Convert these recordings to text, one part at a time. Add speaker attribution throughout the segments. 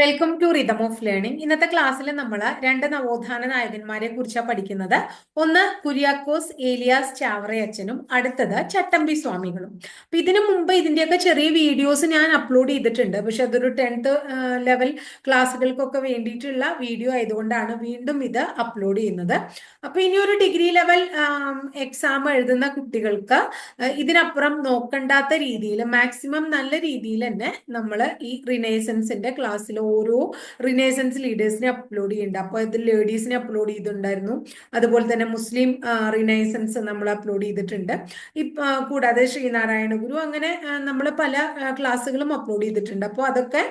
Speaker 1: Welcome to rhythm of learning. ഇന്നത്തെ ക്ലാസ്സിൽ നമ്മൾ രണ്ട് നവോത്ഥാന നായകന്മാരെ കുറിച്ചാണ് പഠിക്കുന്നത്. ഒന്ന് കുര്യാക്കോസ് ഏലിയാസ് ചാവറയച്ചനും അടുത്തത് ചട്ടമ്പി സ്വാമികളും. അപ്പൊ ഇതിനു മുമ്പ് ഇതിന്റെയൊക്കെ ചെറിയ വീഡിയോസ് ഞാൻ അപ്ലോഡ് ചെയ്തിട്ടുണ്ട്. പക്ഷെ അതൊരു 10th ലെവൽ ക്ലാസ്സുകൾക്കൊക്കെ വേണ്ടിയിട്ടുള്ള വീഡിയോ ആയതുകൊണ്ടാണ് വീണ്ടും ഇത് അപ്ലോഡ് ചെയ്യുന്നത്. അപ്പൊ ഇനി ഒരു ഡിഗ്രി ലെവൽ എക്സാം എഴുതുന്ന കുട്ടികൾക്ക് ഇതിനപ്പുറം നോക്കണ്ടാത്ത രീതിയിൽ മാക്സിമം നല്ല രീതിയിൽ തന്നെ നമ്മൾ ഈ റിനൈസൻസിന്റെ ക്ലാസ്സിൽ ഓരോ റിനൈസൻസ് ലീഡേഴ്സിനെ അപ്ലോഡ് ചെയ്യുന്നുണ്ട്. അപ്പോൾ ഇതിൽ ലേഡീസിനെ അപ്ലോഡ് ചെയ്തിട്ടുണ്ടായിരുന്നു. അതുപോലെ തന്നെ മുസ്ലിം റിനൈസൻസ് നമ്മൾ അപ്ലോഡ് ചെയ്തിട്ടുണ്ട്. കൂടാതെ ശ്രീനാരായണ ഗുരു, അങ്ങനെ നമ്മൾ പല ക്ലാസ്സുകളും അപ്ലോഡ് ചെയ്തിട്ടുണ്ട്. അപ്പോൾ അതൊക്കെ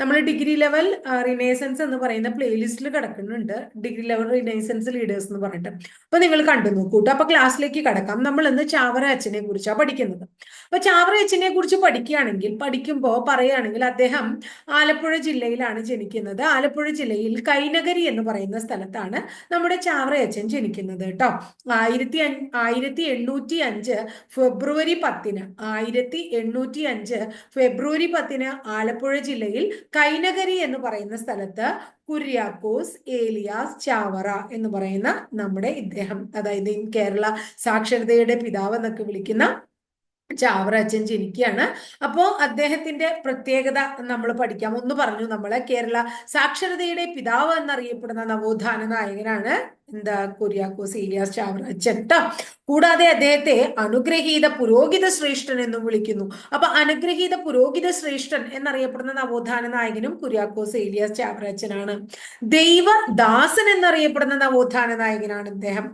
Speaker 1: നമ്മൾ ഡിഗ്രി ലെവൽ റിനൈസൻസ് എന്ന് പറയുന്ന പ്ലേലിസ്റ്റിൽ കിടക്കുന്നുണ്ട്. ഡിഗ്രി ലെവൽ റിനൈസൻസ് ലീഡേഴ്സ് എന്ന് പറഞ്ഞിട്ട്. അപ്പൊ നിങ്ങൾ കണ്ടു നോക്കൂട്ടോ. അപ്പൊ ക്ലാസ്സിലേക്ക് കടക്കാം. നമ്മൾ ഇന്ന് ചാവറ അച്ഛനെ കുറിച്ചാണ് പഠിക്കുന്നത്. അപ്പൊ ചാവറ അച്ഛനെ കുറിച്ച് പഠിക്കുമ്പോൾ പറയുകയാണെങ്കിൽ അദ്ദേഹം ആലപ്പുഴ ജില്ലയിലാണ് ജനിക്കുന്നത്. ആലപ്പുഴ ജില്ലയിൽ കൈനഗരി എന്ന് പറയുന്ന സ്ഥലത്താണ് നമ്മുടെ ചാവറയച്ചൻ ജനിക്കുന്നത് കേട്ടോ. 1805 ഫെബ്രുവരി 10 1805 ഫെബ്രുവരി 10 ആലപ്പുഴ ജില്ലയിൽ കൈനഗരി എന്ന് പറയുന്ന സ്ഥലത്ത് കുര്യാക്കോസ് ഏലിയാസ് ചാവറ എന്ന് പറയുന്ന നമ്മുടെ ഇദ്ദേഹം, അതായത് കേരള സാക്ഷരതയുടെ പിതാവ് എന്നൊക്കെ വിളിക്കുന്ന ചാവറ അച്ഛൻ ജനിക്കുകയാണ്. അപ്പോ അദ്ദേഹത്തിന്റെ പ്രത്യേകത നമ്മൾ പഠിക്കാം. ഒന്ന് പറഞ്ഞു, നമ്മള് കേരള സാക്ഷരതയുടെ പിതാവ് എന്നറിയപ്പെടുന്ന നവോത്ഥാന നായകനാണ് കുര്യാക്കോസ് ഏലിയാസ് ചാവറ അച്ഛൻ ട്ടോ. കൂടാതെ അദ്ദേഹത്തെ അനുഗ്രഹീത പുരോഹിത ശ്രേഷ്ഠൻ എന്നും വിളിക്കുന്നു. അപ്പൊ അനുഗ്രഹീത പുരോഹിത ശ്രേഷ്ഠൻ എന്നറിയപ്പെടുന്ന നവോത്ഥാന നായകനും കുര്യാക്കോസ് ഏലിയാസ് ചാവറ അച്ഛനാണ്. ദൈവദാസൻ എന്നറിയപ്പെടുന്ന നവോത്ഥാന നായകനാണ് അദ്ദേഹം.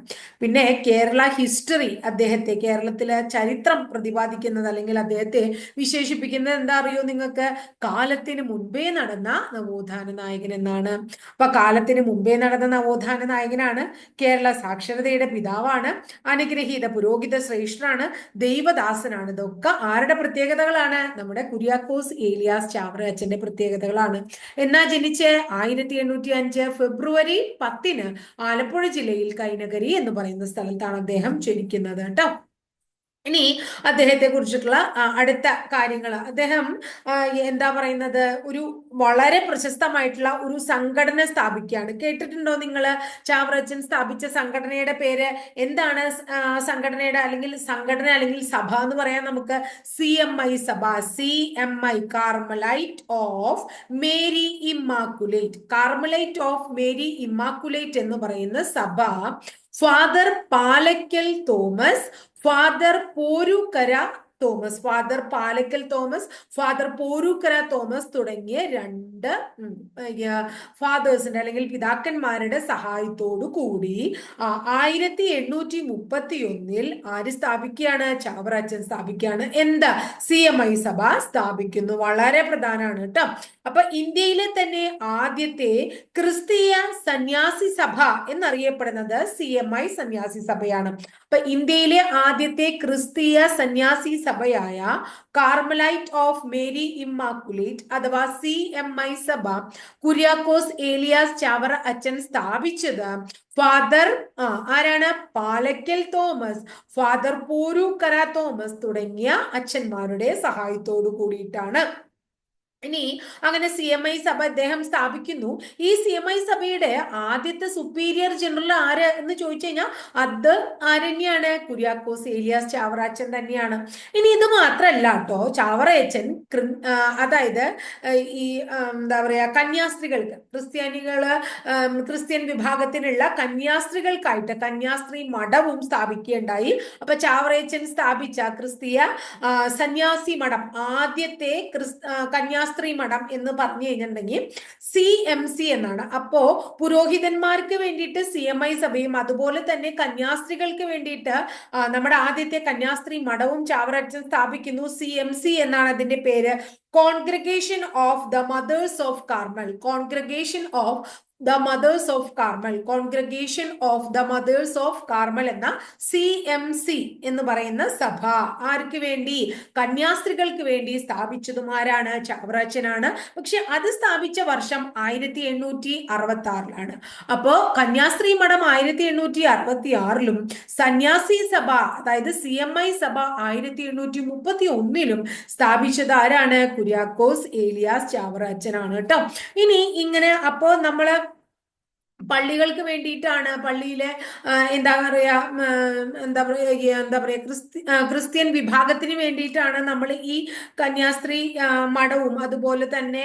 Speaker 1: പിന്നെ കേരള ഹിസ്റ്ററി, അദ്ദേഹത്തെ കേരളത്തിലെ ചരിത്രം പ്രതിപാദിക്കുന്നത് അല്ലെങ്കിൽ അദ്ദേഹത്തെ വിശേഷിപ്പിക്കുന്നത് എന്താ അറിയോ നിങ്ങൾക്ക്? കാലത്തിന് മുൻപേ നടന്ന നവോത്ഥാന നായകൻ എന്നാണ്. അപ്പൊ കാലത്തിന് മുൻപേ നടന്ന നവോത്ഥാന നായകനാണ്, കേരള സാക്ഷരതയുടെ പിതാവാണ്, അനുഗ്രഹീത പുരോഹിത ശ്രേഷ്ഠനാണ്, ദൈവദാസനാണ്. ഇതൊക്കെ ആരുടെ പ്രത്യേകതകളാണ്? നമ്മുടെ കുര്യാക്കോസ് ഏലിയാസ് ചാവറ അച്ഛന്റെ പ്രത്യേകതകളാണ്. എന്നാ ജനിച്ച് 1805 ഫെബ്രുവരി 10 ആലപ്പുഴ ജില്ലയിൽ കൈനഗരി എന്ന് പറയുന്ന സ്ഥലത്താണ് അദ്ദേഹം ജനിക്കുന്നത് കേട്ടോ. ഇനി അദ്ദേഹത്തെ കുറിച്ചിട്ടുള്ള അടുത്ത കാര്യങ്ങൾ, അദ്ദേഹം എന്താ പറയുന്നത്, ഒരു വളരെ പ്രശസ്തമായിട്ടുള്ള ഒരു സംഘടന സ്ഥാപിക്കുകയാണ്. കേട്ടിട്ടുണ്ടോ നിങ്ങൾ? ചാവറച്ചൻ സ്ഥാപിച്ച സംഘടനയുടെ പേര് എന്താണ്? സംഘടന അല്ലെങ്കിൽ സഭ എന്ന് പറയാൻ നമുക്ക് CMI സഭ. CMI, Carmelite of Mary immaculate. Carmelite of Mary immaculate എന്ന് പറയുന്ന സഭ father Palakkal Thomas, father Porookkara Thomas, father Palakkal Thomas, father Porookkara Thomas തുടങ്ങിയ രണ്ട് ഫാദേഴ്സിന്റെ അല്ലെങ്കിൽ പിതാക്കന്മാരുടെ സഹായത്തോടു കൂടി 1831 ആര് സ്ഥാപിക്കുകയാണ്? ചാവറ അച്ഛൻ സ്ഥാപിക്കുകയാണ്. എന്താ? CMI സഭ സ്ഥാപിക്കുന്നു. വളരെ പ്രധാനമാണ് കേട്ടോ. അപ്പൊ ഇന്ത്യയിലെ തന്നെ ആദ്യത്തെ ക്രിസ്തീയ സന്യാസി സഭ എന്നറിയപ്പെടുന്നത് CMI സന്യാസി സഭയാണ്. അപ്പൊ ഇന്ത്യയിലെ ആദ്യത്തെ ക്രിസ്തീയ സന്യാസി സഭയായ കാർമലൈറ്റ് ഓഫ് മേരി ഇമ്മാക്കുലേറ്റ് അഥവാ CMI സഭ കുര്യാക്കോസ് ഏലിയാസ് ചാവറ അച്ഛൻ സ്ഥാപിച്ചത് ഫാദർ ആരാണ്? Palakkal Thomas, father Porookkara Thomas തുടങ്ങിയ അച്ഛന്മാരുടെ സഹായത്തോടു കൂടിയിട്ടാണ്. ഇനി അങ്ങനെ CMI സഭ അദ്ദേഹം സ്ഥാപിക്കുന്നു. ഈ CMI സഭയുടെ ആദ്യത്തെ സുപ്പീരിയർ ജനറൽ ആര് എന്ന് ചോദിച്ചു കഴിഞ്ഞാൽ അത് ആരെന്നെയാണ്? കുര്യാക്കോസ് ഏലിയാസ് ചാവറ അച്ഛൻ തന്നെയാണ്. ഇനി ഇത് മാത്രല്ല കേട്ടോ, ചാവറ അച്ഛൻ അതായത് ഈ എന്താ പറയാ കന്യാസ്ത്രീകൾക്ക്, ക്രിസ്ത്യൻ വിഭാഗത്തിനുള്ള കന്യാസ്ത്രീകൾക്കായിട്ട് കന്യാസ്ത്രീ മഠവും സ്ഥാപിക്കുകയുണ്ടായി. അപ്പൊ ചാവറ അച്ഛൻ സ്ഥാപിച്ച ക്രിസ്തീയ സന്യാസി മഠം, ആദ്യത്തെ കന്യാസ്ത്രീ മഠം എന്ന് പറഞ്ഞു കഴിഞ്ഞിട്ടുണ്ടെങ്കിൽ CMC എന്നാണ്. അപ്പോ പുരോഹിതന്മാർക്ക് വേണ്ടിയിട്ട് CMI സഭയും അതുപോലെ തന്നെ കന്യാസ്ത്രീകൾക്ക് വേണ്ടിയിട്ട് നമ്മുടെ ആദ്യത്തെ കന്യാസ്ത്രീ മഠവും ചാവറ അച്ഛൻ സ്ഥാപിക്കുന്നു. CMC എന്നാണ് അതിന്റെ പേര്. Congregation of the mothers of Carmel, congregation of the mothers of Carmel, congregation of the mothers of Carmel എന്ന CMC എന്ന് പറയുന്ന സഭ ആർക്ക് വേണ്ടി? കന്യാസ്ത്രീകൾക്ക് വേണ്ടി സ്ഥാപിച്ചതും ആരാണ്? ചാവറയച്ചനാണ്. പക്ഷെ അത് സ്ഥാപിച്ച വർഷം 1866 അപ്പോ കന്യാസ്ത്രീ മഠം 1866 സന്യാസി സഭ അതായത് CMI സഭ 1831 സ്ഥാപിച്ചത് ആരാണ്? കുര്യാക്കോസ് ഏലിയാസ് ചാവറയച്ചനാണ് കേട്ടോ. ഇനി ഇങ്ങനെ അപ്പോ നമ്മള് പള്ളികൾക്ക് വേണ്ടിയിട്ടാണ്, പള്ളിയിലെ എന്താ പറയാ ക്രിസ്ത്യൻ വിഭാഗത്തിന് വേണ്ടിയിട്ടാണ് നമ്മൾ ഈ കന്യാസ്ത്രീ മഠവും അതുപോലെ തന്നെ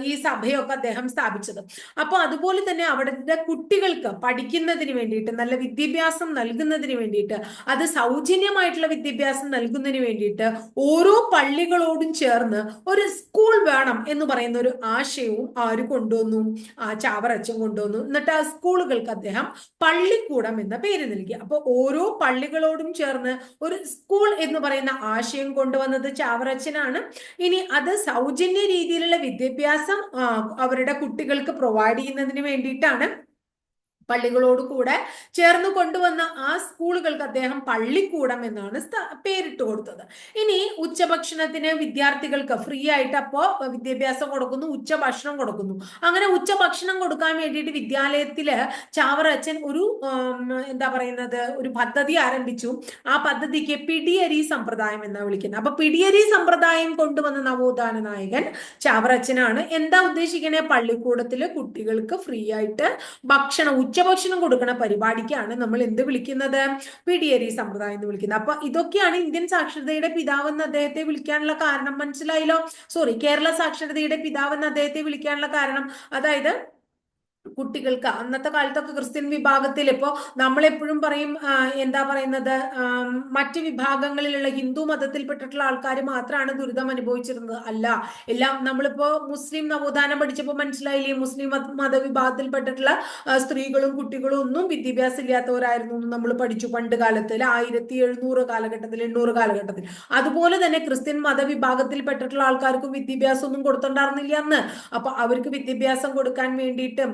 Speaker 1: ഈ സഭയൊക്കെ അദ്ദേഹം സ്ഥാപിച്ചത്. അപ്പൊ അതുപോലെ തന്നെ അവിടുത്തെ കുട്ടികൾക്ക് പഠിക്കുന്നതിന് വേണ്ടിയിട്ട്, നല്ല വിദ്യാഭ്യാസം നൽകുന്നതിന് വേണ്ടിയിട്ട്, അത് സൗജന്യമായിട്ടുള്ള വിദ്യാഭ്യാസം നൽകുന്നതിന് വേണ്ടിയിട്ട് ഓരോ പള്ളികളോടും ചേർന്ന് ഒരു സ്കൂൾ വേണം എന്ന് പറയുന്ന ഒരു ആശയവും ആര് കൊണ്ടുവന്നു? ചാവറയച്ചൻ കൊണ്ടുവന്നു. എന്നിട്ട് സ്കൂളുകൾക്ക് അദ്ദേഹം പള്ളിക്കൂടം എന്ന പേര് നൽകി. അപ്പൊ ഓരോ പള്ളികളോടും ചേർന്ന് ഒരു സ്കൂൾ എന്ന് പറയുന്ന ആശയം കൊണ്ടുവന്നത് ചാവറയച്ചനാണ്. ഇനി അത് സൗജന്യ രീതിയിലുള്ള വിദ്യാഭ്യാസം അവരുടെ കുട്ടികൾക്ക് പ്രൊവൈഡ് ചെയ്യുന്നതിന് വേണ്ടിയിട്ടാണ് പള്ളികളോട് കൂടെ ചേർന്ന് കൊണ്ടുവന്ന ആ സ്കൂളുകൾക്ക് അദ്ദേഹം പള്ളിക്കൂടം എന്നാണ് പേരിട്ട് കൊടുത്തത്. ഇനി ഉച്ചഭക്ഷണത്തിന് വിദ്യാർത്ഥികൾക്ക് ഫ്രീ ആയിട്ട് അപ്പോ വിദ്യാഭ്യാസം കൊടുക്കുന്നു, ഉച്ചഭക്ഷണം കൊടുക്കുന്നു. അങ്ങനെ ഉച്ചഭക്ഷണം കൊടുക്കാൻ വേണ്ടിയിട്ട് വിദ്യാലയത്തില് ചാവറയച്ചൻ ഒരു എന്താ പറയുന്നത് ഒരു പദ്ധതി ആരംഭിച്ചു. ആ പദ്ധതിക്ക് പിടിയരി സമ്പ്രദായം എന്നാണ് വിളിക്കുന്നത്. അപ്പൊ പിടിയരി സമ്പ്രദായം കൊണ്ടുവന്ന നവോത്ഥാന നായകൻ ചാവറയച്ചനാണ്. എന്താ ഉദ്ദേശിക്കണേ? പള്ളിക്കൂടത്തില് കുട്ടികൾക്ക് ഫ്രീ ആയിട്ട് ഭക്ഷണം, ഉച്ചഭക്ഷണം കൊടുക്കുന്ന പരിപാടിക്കാണ് നമ്മൾ എന്ത് വിളിക്കുന്നത്? പിടിയരി സമ്പ്രദായം എന്ന് വിളിക്കുന്നത്. അപ്പൊ ഇതൊക്കെയാണ് ഇന്ത്യൻ സാക്ഷരതയുടെ പിതാവ് എന്ന് അദ്ദേഹത്തെ വിളിക്കാനുള്ള കാരണം. മനസ്സിലായല്ലോ? സോറി, കേരള സാക്ഷരതയുടെ പിതാവ് എന്ന് അദ്ദേഹത്തെ വിളിക്കാനുള്ള കാരണം. അതായത് കുട്ടികൾക്ക് അന്നത്തെ കാലത്തൊക്കെ ക്രിസ്ത്യൻ വിഭാഗത്തിൽ ഇപ്പോ നമ്മളെപ്പോഴും പറയും എന്താ പറയുന്നത് മറ്റ് വിഭാഗങ്ങളിലുള്ള ഹിന്ദു മതത്തിൽപ്പെട്ടിട്ടുള്ള ആൾക്കാർ മാത്രമാണ് ദുരിതം അനുഭവിച്ചിരുന്നത്. അല്ല, എല്ലാം നമ്മളിപ്പോ മുസ്ലിം നവോത്ഥാനം പഠിച്ചപ്പോൾ മനസ്സിലായില്ലേ? മുസ്ലിം മതവിഭാഗത്തിൽപ്പെട്ടിട്ടുള്ള സ്ത്രീകളും കുട്ടികളും ഒന്നും വിദ്യാഭ്യാസം ഇല്ലാത്തവരായിരുന്നു എന്ന് നമ്മൾ പഠിച്ചു പണ്ട് കാലത്തിൽ, 1700 കാലഘട്ടത്തിൽ, 800 കാലഘട്ടത്തിൽ. അതുപോലെ തന്നെ ക്രിസ്ത്യൻ മതവിഭാഗത്തിൽപ്പെട്ടിട്ടുള്ള ആൾക്കാർക്കും വിദ്യാഭ്യാസം ഒന്നും കൊടുത്തിട്ടുണ്ടായിരുന്നില്ല അന്ന്. അപ്പൊ അവർക്ക് വിദ്യാഭ്യാസം കൊടുക്കാൻ വേണ്ടിയിട്ടും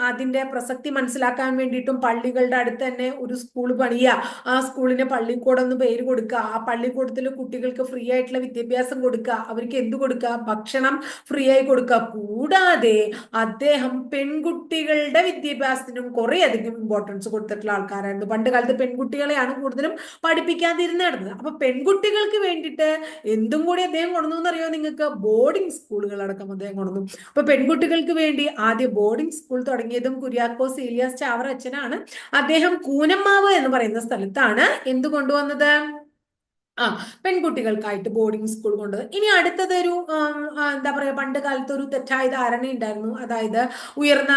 Speaker 1: അതിന്റെ പ്രസക്തി മനസ്സിലാക്കാൻ വേണ്ടിയിട്ടും പള്ളികളുടെ അടുത്ത് തന്നെ ഒരു സ്കൂൾ പണിയുക, ആ സ്കൂളിന് പള്ളിക്കൂടം എന്ന് പേര് കൊടുക്കുക, ആ പള്ളിക്കൂടത്തിൽ കുട്ടികൾക്ക് ഫ്രീ ആയിട്ടുള്ള വിദ്യാഭ്യാസം കൊടുക്കുക, അവർക്ക് എന്ത് കൊടുക്കുക? ഭക്ഷണം ഫ്രീ ആയി കൊടുക്കുക. കൂടാതെ അദ്ദേഹം പെൺകുട്ടികളുടെ വിദ്യാഭ്യാസത്തിനും കുറെ അധികം ഇമ്പോർട്ടൻസ് കൊടുത്തിട്ടുള്ള ആൾക്കാരായിരുന്നു. പണ്ട് കാലത്ത് പെൺകുട്ടികളെയാണ് കൂടുതലും പഠിപ്പിക്കാതിരുന്നിരുന്നത്. അപ്പൊ പെൺകുട്ടികൾക്ക് വേണ്ടിയിട്ട് എന്തും കൂടി അദ്ദേഹം കൊണ്ടു എന്നറിയോ നിങ്ങൾക്ക്? ബോർഡിംഗ് സ്കൂളുകൾ അടക്കം അദ്ദേഹം കൊണ്ടു. അപ്പൊ പെൺകുട്ടികൾക്ക് വേണ്ടി ആദ്യ ബോർഡിംഗ് സ്കൂൾ തുടങ്ങിയതും കുര്യാക്കോസ് ഏലിയാസ് ചാവറയച്ചനാണ്. അദ്ദേഹം കൂനമ്മാവ് എന്ന് പറയുന്ന സ്ഥലത്താണ് എന്ത് കൊണ്ടുവന്നത്? പെൺകുട്ടികൾക്കായിട്ട് ബോർഡിംഗ് സ്കൂൾ കൊണ്ടത്. ഇനി അടുത്തത് ഒരു എന്താ പറയാ, പണ്ട് കാലത്ത് ഒരു തെറ്റായ ധാരണ ഉണ്ടായിരുന്നു. അതായത് ഉയർന്ന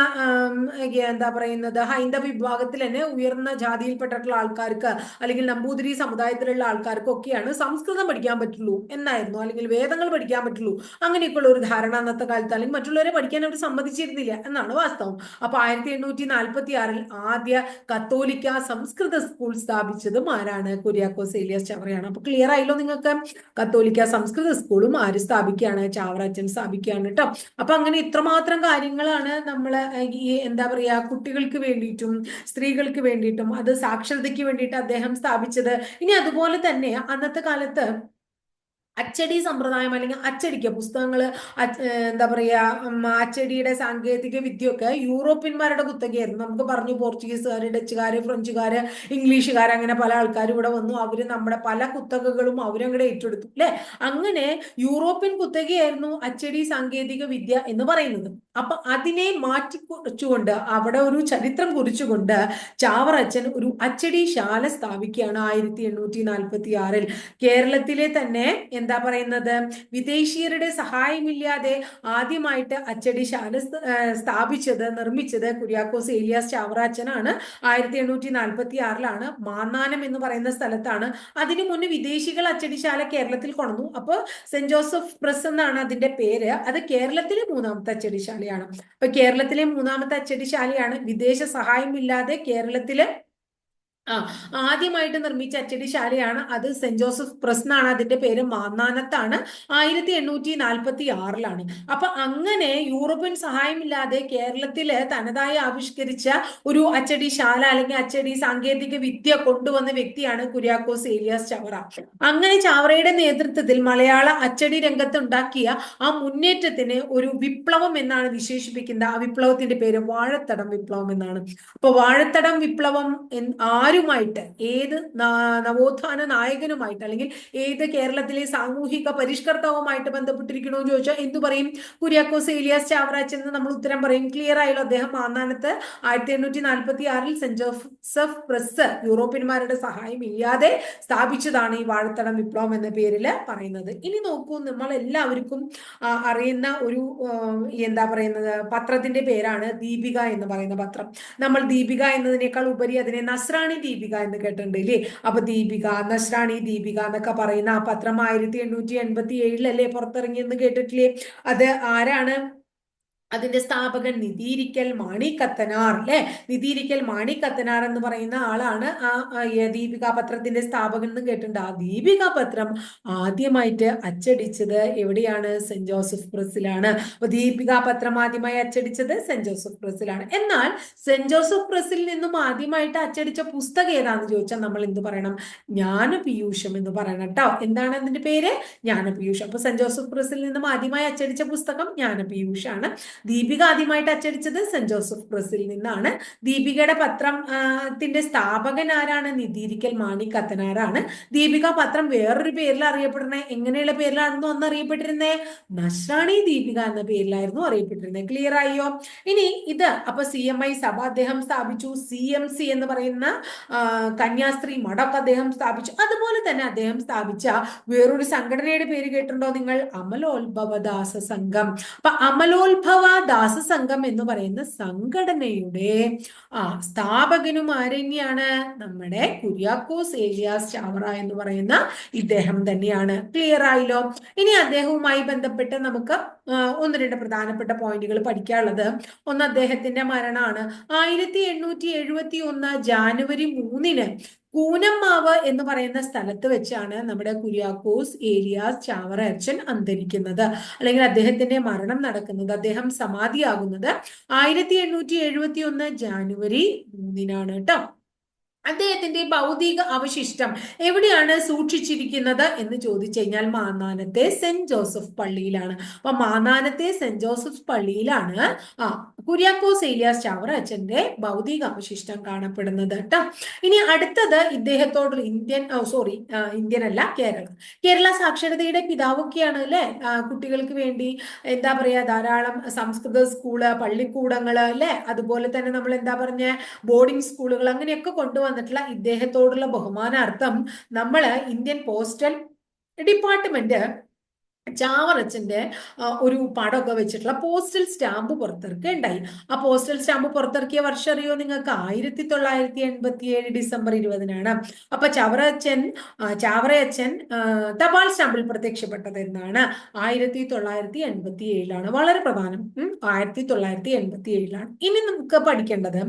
Speaker 1: എന്താ പറയുന്നത് ഹൈന്ദവ വിഭാഗത്തിൽ തന്നെ ഉയർന്ന ജാതിയിൽപ്പെട്ടിട്ടുള്ള ആൾക്കാർക്ക് അല്ലെങ്കിൽ നമ്പൂതിരി സമുദായത്തിലുള്ള ആൾക്കാർക്കൊക്കെയാണ് സംസ്കൃതം പഠിക്കാൻ പറ്റുള്ളൂ എന്നായിരുന്നു, അല്ലെങ്കിൽ വേദങ്ങൾ പഠിക്കാൻ പറ്റുള്ളൂ, അങ്ങനെയൊക്കെയുള്ള ഒരു ധാരണ അന്നത്തെ കാലത്ത്, അല്ലെങ്കിൽ മറ്റുള്ളവരെ പഠിക്കാൻ അവർ സമ്മതിച്ചിരുന്നില്ല എന്നാണ് വാസ്തവം. അപ്പൊ 1846 ആദ്യ കത്തോലിക്ക സംസ്കൃത സ്കൂൾ സ്ഥാപിച്ചതും ആരാണ്? കുര്യാക്കോസ് ഏലിയാസ് ചാവറയാണ്. അപ്പൊ ക്ലിയർ ആയല്ലോ നിങ്ങൾക്ക്? കത്തോലിക്ക സംസ്കൃത സ്കൂളും ആര് സ്ഥാപിക്കുകയാണ്? ചാവറയച്ചൻ സ്ഥാപിക്കുകയാണ് കേട്ടോ. അപ്പൊ അങ്ങനെ ഇത്രമാത്രം കാര്യങ്ങളാണ് നമ്മൾ ഈ എന്താ പറയാ കുട്ടികൾക്ക് വേണ്ടിയിട്ടും സ്ത്രീകൾക്ക് വേണ്ടിയിട്ടും അത് സാക്ഷരതയ്ക്ക് വേണ്ടിയിട്ട് അദ്ദേഹം സ്ഥാപിച്ചത്. ഇനി അതുപോലെ തന്നെ അന്നത്തെ കാലത്ത് അച്ചടി സമ്പ്രദായം അല്ലെങ്കിൽ അച്ചടിക്കുക പുസ്തകങ്ങൾ എന്താ പറയാ അച്ചടിയുടെ സാങ്കേതിക വിദ്യയൊക്കെ യൂറോപ്യന്മാരുടെ കുത്തകയായിരുന്നു. നമുക്ക് പറഞ്ഞു പോർച്ചുഗീസുകാര്, ഡച്ചുകാര്, ഫ്രഞ്ചുകാര്, ഇംഗ്ലീഷുകാർ, അങ്ങനെ പല ആൾക്കാരും ഇവിടെ വന്നു. അവര് നമ്മുടെ പല കുത്തകകളും അവരങ്ങടെ ഏറ്റെടുത്തു അല്ലെ. അങ്ങനെ യൂറോപ്യൻ കുത്തകയായിരുന്നു അച്ചടി സാങ്കേതിക വിദ്യ എന്ന് പറയുന്നത്. അപ്പൊ അതിനെ മാറ്റിക്കുറിച്ചുകൊണ്ട് അവിടെ ഒരു ചരിത്രം കുറിച്ചുകൊണ്ട് ചാവറയച്ചൻ ഒരു അച്ചടി ശാല സ്ഥാപിക്കുകയാണ് 1846 കേരളത്തിലെ തന്നെ എന്താ പറയുന്നത് വിദേശീയരുടെ സഹായമില്ലാതെ ആദ്യമായിട്ട് അച്ചടിശാല സ്ഥാപിച്ചത്, നിർമ്മിച്ചത് കുര്യാക്കോസ് ഏലിയാസ് ചാവറയച്ചനാണ്. 1846 മാന്നാനം എന്ന് പറയുന്ന സ്ഥലത്താണ്. അതിനു മുന്നേ വിദേശികൾ അച്ചടിശാല കേരളത്തിൽ കൊണ്ടു. അപ്പൊ സെന്റ് ജോസഫ് പ്രസ് എന്നാണ് അതിന്റെ പേര്. അത് കേരളത്തിലെ മൂന്നാമത്തെ അച്ചടിശാലയാണ്. അപ്പൊ കേരളത്തിലെ മൂന്നാമത്തെ അച്ചടിശാലയാണ്. വിദേശ സഹായമില്ലാതെ കേരളത്തില് ആ ആദ്യമായിട്ട് നിർമ്മിച്ച അച്ചടിശാലയാണ് അത്. സെന്റ് ജോസഫ് പ്രസ് എന്നാണ് അതിന്റെ പേര്. മാന്നാനത്താണ്. 1846-ലാണ്. അപ്പൊ അങ്ങനെ യൂറോപ്യൻ സഹായമില്ലാതെ കേരളത്തില് തനതായി ആവിഷ്കരിച്ച ഒരു അച്ചടിശാല അല്ലെങ്കിൽ അച്ചടി സാങ്കേതിക വിദ്യ കൊണ്ടുവന്ന വ്യക്തിയാണ് കുര്യാക്കോസ് ഏലിയാസ് ചവറ. അങ്ങനെ ചാവറയുടെ നേതൃത്വത്തിൽ മലയാള അച്ചടി രംഗത്ത് ഉണ്ടാക്കിയ ആ മുന്നേറ്റത്തിന് ഒരു വിപ്ലവം എന്നാണ് വിശേഷിപ്പിക്കുന്നത്. ആ വിപ്ലവത്തിന്റെ പേര് വാഴത്തടം വിപ്ലവം എന്നാണ്. അപ്പൊ വാഴത്തടം വിപ്ലവം ആരുമായിട്ട്, ഏത് നവോത്ഥാന നായകനുമായിട്ട് അല്ലെങ്കിൽ ഏത് കേരളത്തിലെ സാമൂഹിക പരിഷ്കർത്താവുമായിട്ട് ബന്ധപ്പെട്ടിരിക്കണമെന്ന് ചോദിച്ചാൽ എന്തു പറയും? കുര്യാക്കോസ് ഏലിയാസ് ചാവറാച്ചൻ എന്ന് നമ്മൾ ഉത്തരം പറയും. ക്ലിയർ ആയല്ലോ. അദ്ദേഹം മാന്നാനത്ത് 1846 സെന്റ് ജോസഫ് പ്രസ് യൂറോപ്യന്മാരുടെ സഹായം ഇല്ലാതെ സ്ഥാപിച്ചതാണ് ഈ വാഴത്തടം വിപ്ലവം എന്ന പേരില് പറയുന്നത്. ഇനി നോക്കൂ, നമ്മൾ എല്ലാവർക്കും അറിയുന്ന ഒരു എന്താ പറയുന്നത് പത്രത്തിന്റെ പേരാണ് ദീപിക എന്ന് പറയുന്ന പത്രം. നമ്മൾ ദീപിക എന്നതിനേക്കാൾ ഉപരി അതിനെ നസ്രാണി ദീപിക എന്ന് കേട്ടിട്ടുണ്ട് ഇല്ലേ? അപ്പൊ ദീപിക, നസ്രാണി ദീപിക എന്നൊക്കെ പറയുന്ന ആ പത്രം 1887 പുറത്തിറങ്ങിയെന്ന് കേട്ടിട്ടില്ലേ? അത് ആരാണ്? അതിന്റെ സ്ഥാപകൻ നിതീരിക്കൽ മാണിക്കത്തനാർ അല്ലെ. നിതീരിക്കൽ മാണിക്കത്തനാർ എന്ന് പറയുന്ന ആളാണ് ആ ദീപിക പത്രത്തിന്റെ സ്ഥാപകൻ എന്ന് കേട്ടിട്ടുണ്ട്. ആ ദീപിക പത്രം ആദ്യമായിട്ട് അച്ചടിച്ചത് എവിടെയാണ്? സെന്റ് ജോസഫ് പ്രസിലാണ്. അപ്പൊ ദീപിക പത്രം ആദ്യമായി അച്ചടിച്ചത് സെന്റ് ജോസഫ് പ്രസിലാണ്. എന്നാൽ സെന്റ് ജോസഫ് പ്രസിൽ നിന്നും ആദ്യമായിട്ട് അച്ചടിച്ച പുസ്തകം ഏതാന്ന് ചോദിച്ചാൽ നമ്മൾ എന്ത് പറയണം? ജ്ഞാനപീയൂഷം എന്ന് പറയണം കേട്ടോ. എന്താണ് അതിന്റെ പേര്? ജ്ഞാനപീയൂഷം. അപ്പൊ സെന്റ് ജോസഫ് പ്രസിൽ നിന്നും ആദ്യമായി അച്ചടിച്ച പുസ്തകം ജ്ഞാനപീയൂഷാണ്. ദീപിക ആദ്യമായിട്ട് അച്ചടിച്ചത് സെന്റ് ജോസഫ് പ്രസിൽ നിന്നാണ്. ദീപികയുടെ പത്രത്തിന്റെ സ്ഥാപകൻ ആരാണ്? നിതീരിക്കൽ മാണിക്കത്തനാരാണ്. ദീപിക പത്രം വേറൊരു പേരിൽ അറിയപ്പെടുന്നത് എങ്ങനെയുള്ള പേരിലാണെന്നോ അന്ന് അറിയപ്പെട്ടിരുന്നേ? നസ്രാണി ദീപിക എന്ന പേരിലായിരുന്നു അറിയപ്പെട്ടിരുന്നത്. ക്ലിയർ ആയോ? ഇനി ഇത് അപ്പൊ CMI സഭ അദ്ദേഹം സ്ഥാപിച്ചു. CMC എന്ന് പറയുന്ന കന്യാസ്ത്രീ മഠം അദ്ദേഹം സ്ഥാപിച്ചു. അതുപോലെ തന്നെ അദ്ദേഹം സ്ഥാപിച്ച വേറൊരു സംഘടനയുടെ പേര് കേട്ടിട്ടുണ്ടോ നിങ്ങൾ? അമലോത്ഭവ ദാസ സംഘം. അപ്പൊ അമലോത്ഭവ ദാസ സംഘം എന്ന് പറയുന്ന സംഘടനയുടെ സ്ഥാപകനും ആരെന്നെയാണ്? നമ്മുടെ കുര്യാക്കോസ് ഏലിയാസ് ചാവറ എന്ന് പറയുന്ന ഇദ്ദേഹം തന്നെയാണ്. ക്ലിയർ ആയല്ലോ? ഇനി അദ്ദേഹവുമായി ബന്ധപ്പെട്ട് നമുക്ക് ഒന്ന് രണ്ട് പ്രധാനപ്പെട്ട പോയിന്റുകൾ പഠിക്കാനുള്ളത്. ഒന്ന്, അദ്ദേഹത്തിന്റെ മരണമാണ് 1871 ജാനുവരി 3-ന് കൂനമ്മാവ് എന്ന് പറയുന്ന സ്ഥലത്ത് വെച്ചാണ് നമ്മുടെ കുര്യാക്കോസ് ഏലിയാസ് ചാവറ അച്ഛൻ അന്തരിക്കുന്നത്, അല്ലെങ്കിൽ അദ്ദേഹത്തിന്റെ മരണം നടക്കുന്നത്, അദ്ദേഹം സമാധിയാകുന്നത് 1871 ജാനുവരി 3-നാണ് കേട്ടോ. അദ്ദേഹത്തിന്റെ ഭൗതിക അവശിഷ്ടം എവിടെയാണ് സൂക്ഷിച്ചിരിക്കുന്നത് എന്ന് ചോദിച്ചു കഴിഞ്ഞാൽ മാന്നാനത്തെ സെന്റ് ജോസഫ് പള്ളിയിലാണ്. അപ്പൊ മാന്നാനത്തെ സെന്റ് ജോസഫ് പള്ളിയിലാണ് കുര്യാക്കോസ് ഏലിയാസ് ചാവറ അച്ഛന്റെ ഭൗതിക അവശിഷ്ടം കാണപ്പെടുന്നത് കേട്ടോ. ഇനി അടുത്തത് ഇദ്ദേഹത്തോടുള്ള ഇന്ത്യൻ അല്ല, കേരള സാക്ഷരതയുടെ പിതാവൊക്കെയാണ് അല്ലെ. കുട്ടികൾക്ക് വേണ്ടി എന്താ പറയാ ധാരാളം സംസ്കൃത സ്കൂള്, പള്ളിക്കൂടങ്ങള് അല്ലെ, അതുപോലെ തന്നെ നമ്മൾ എന്താ പറഞ്ഞ ബോർഡിംഗ് സ്കൂളുകൾ അങ്ങനെയൊക്കെ കൊണ്ടുവന്നിട്ടുള്ള ഇദ്ദേഹത്തോടുള്ള ബഹുമാനാർത്ഥം നമ്മള് ഇന്ത്യൻ പോസ്റ്റൽ ഡിപ്പാർട്ട്മെന്റ് ചാവറച്ചന്റെ ഒരു പടമൊക്കെ വെച്ചിട്ടുള്ള പോസ്റ്റൽ സ്റ്റാമ്പ് പുറത്തിറക്കുകയുണ്ടായി. ആ പോസ്റ്റൽ സ്റ്റാമ്പ് പുറത്തിറക്കിയ വർഷം അറിയോ നിങ്ങൾക്ക്? 1987 ഡിസംബർ 20-നാണ്. അപ്പൊ ചാവറയച്ചൻ തപാൽ സ്റ്റാമ്പിൽ പ്രത്യക്ഷപ്പെട്ടത് എന്നാണ് 1987-ലാണ്. വളരെ പ്രധാനം. 1987-ലാണ്. ഇനി നമുക്ക് പഠിക്കേണ്ടത്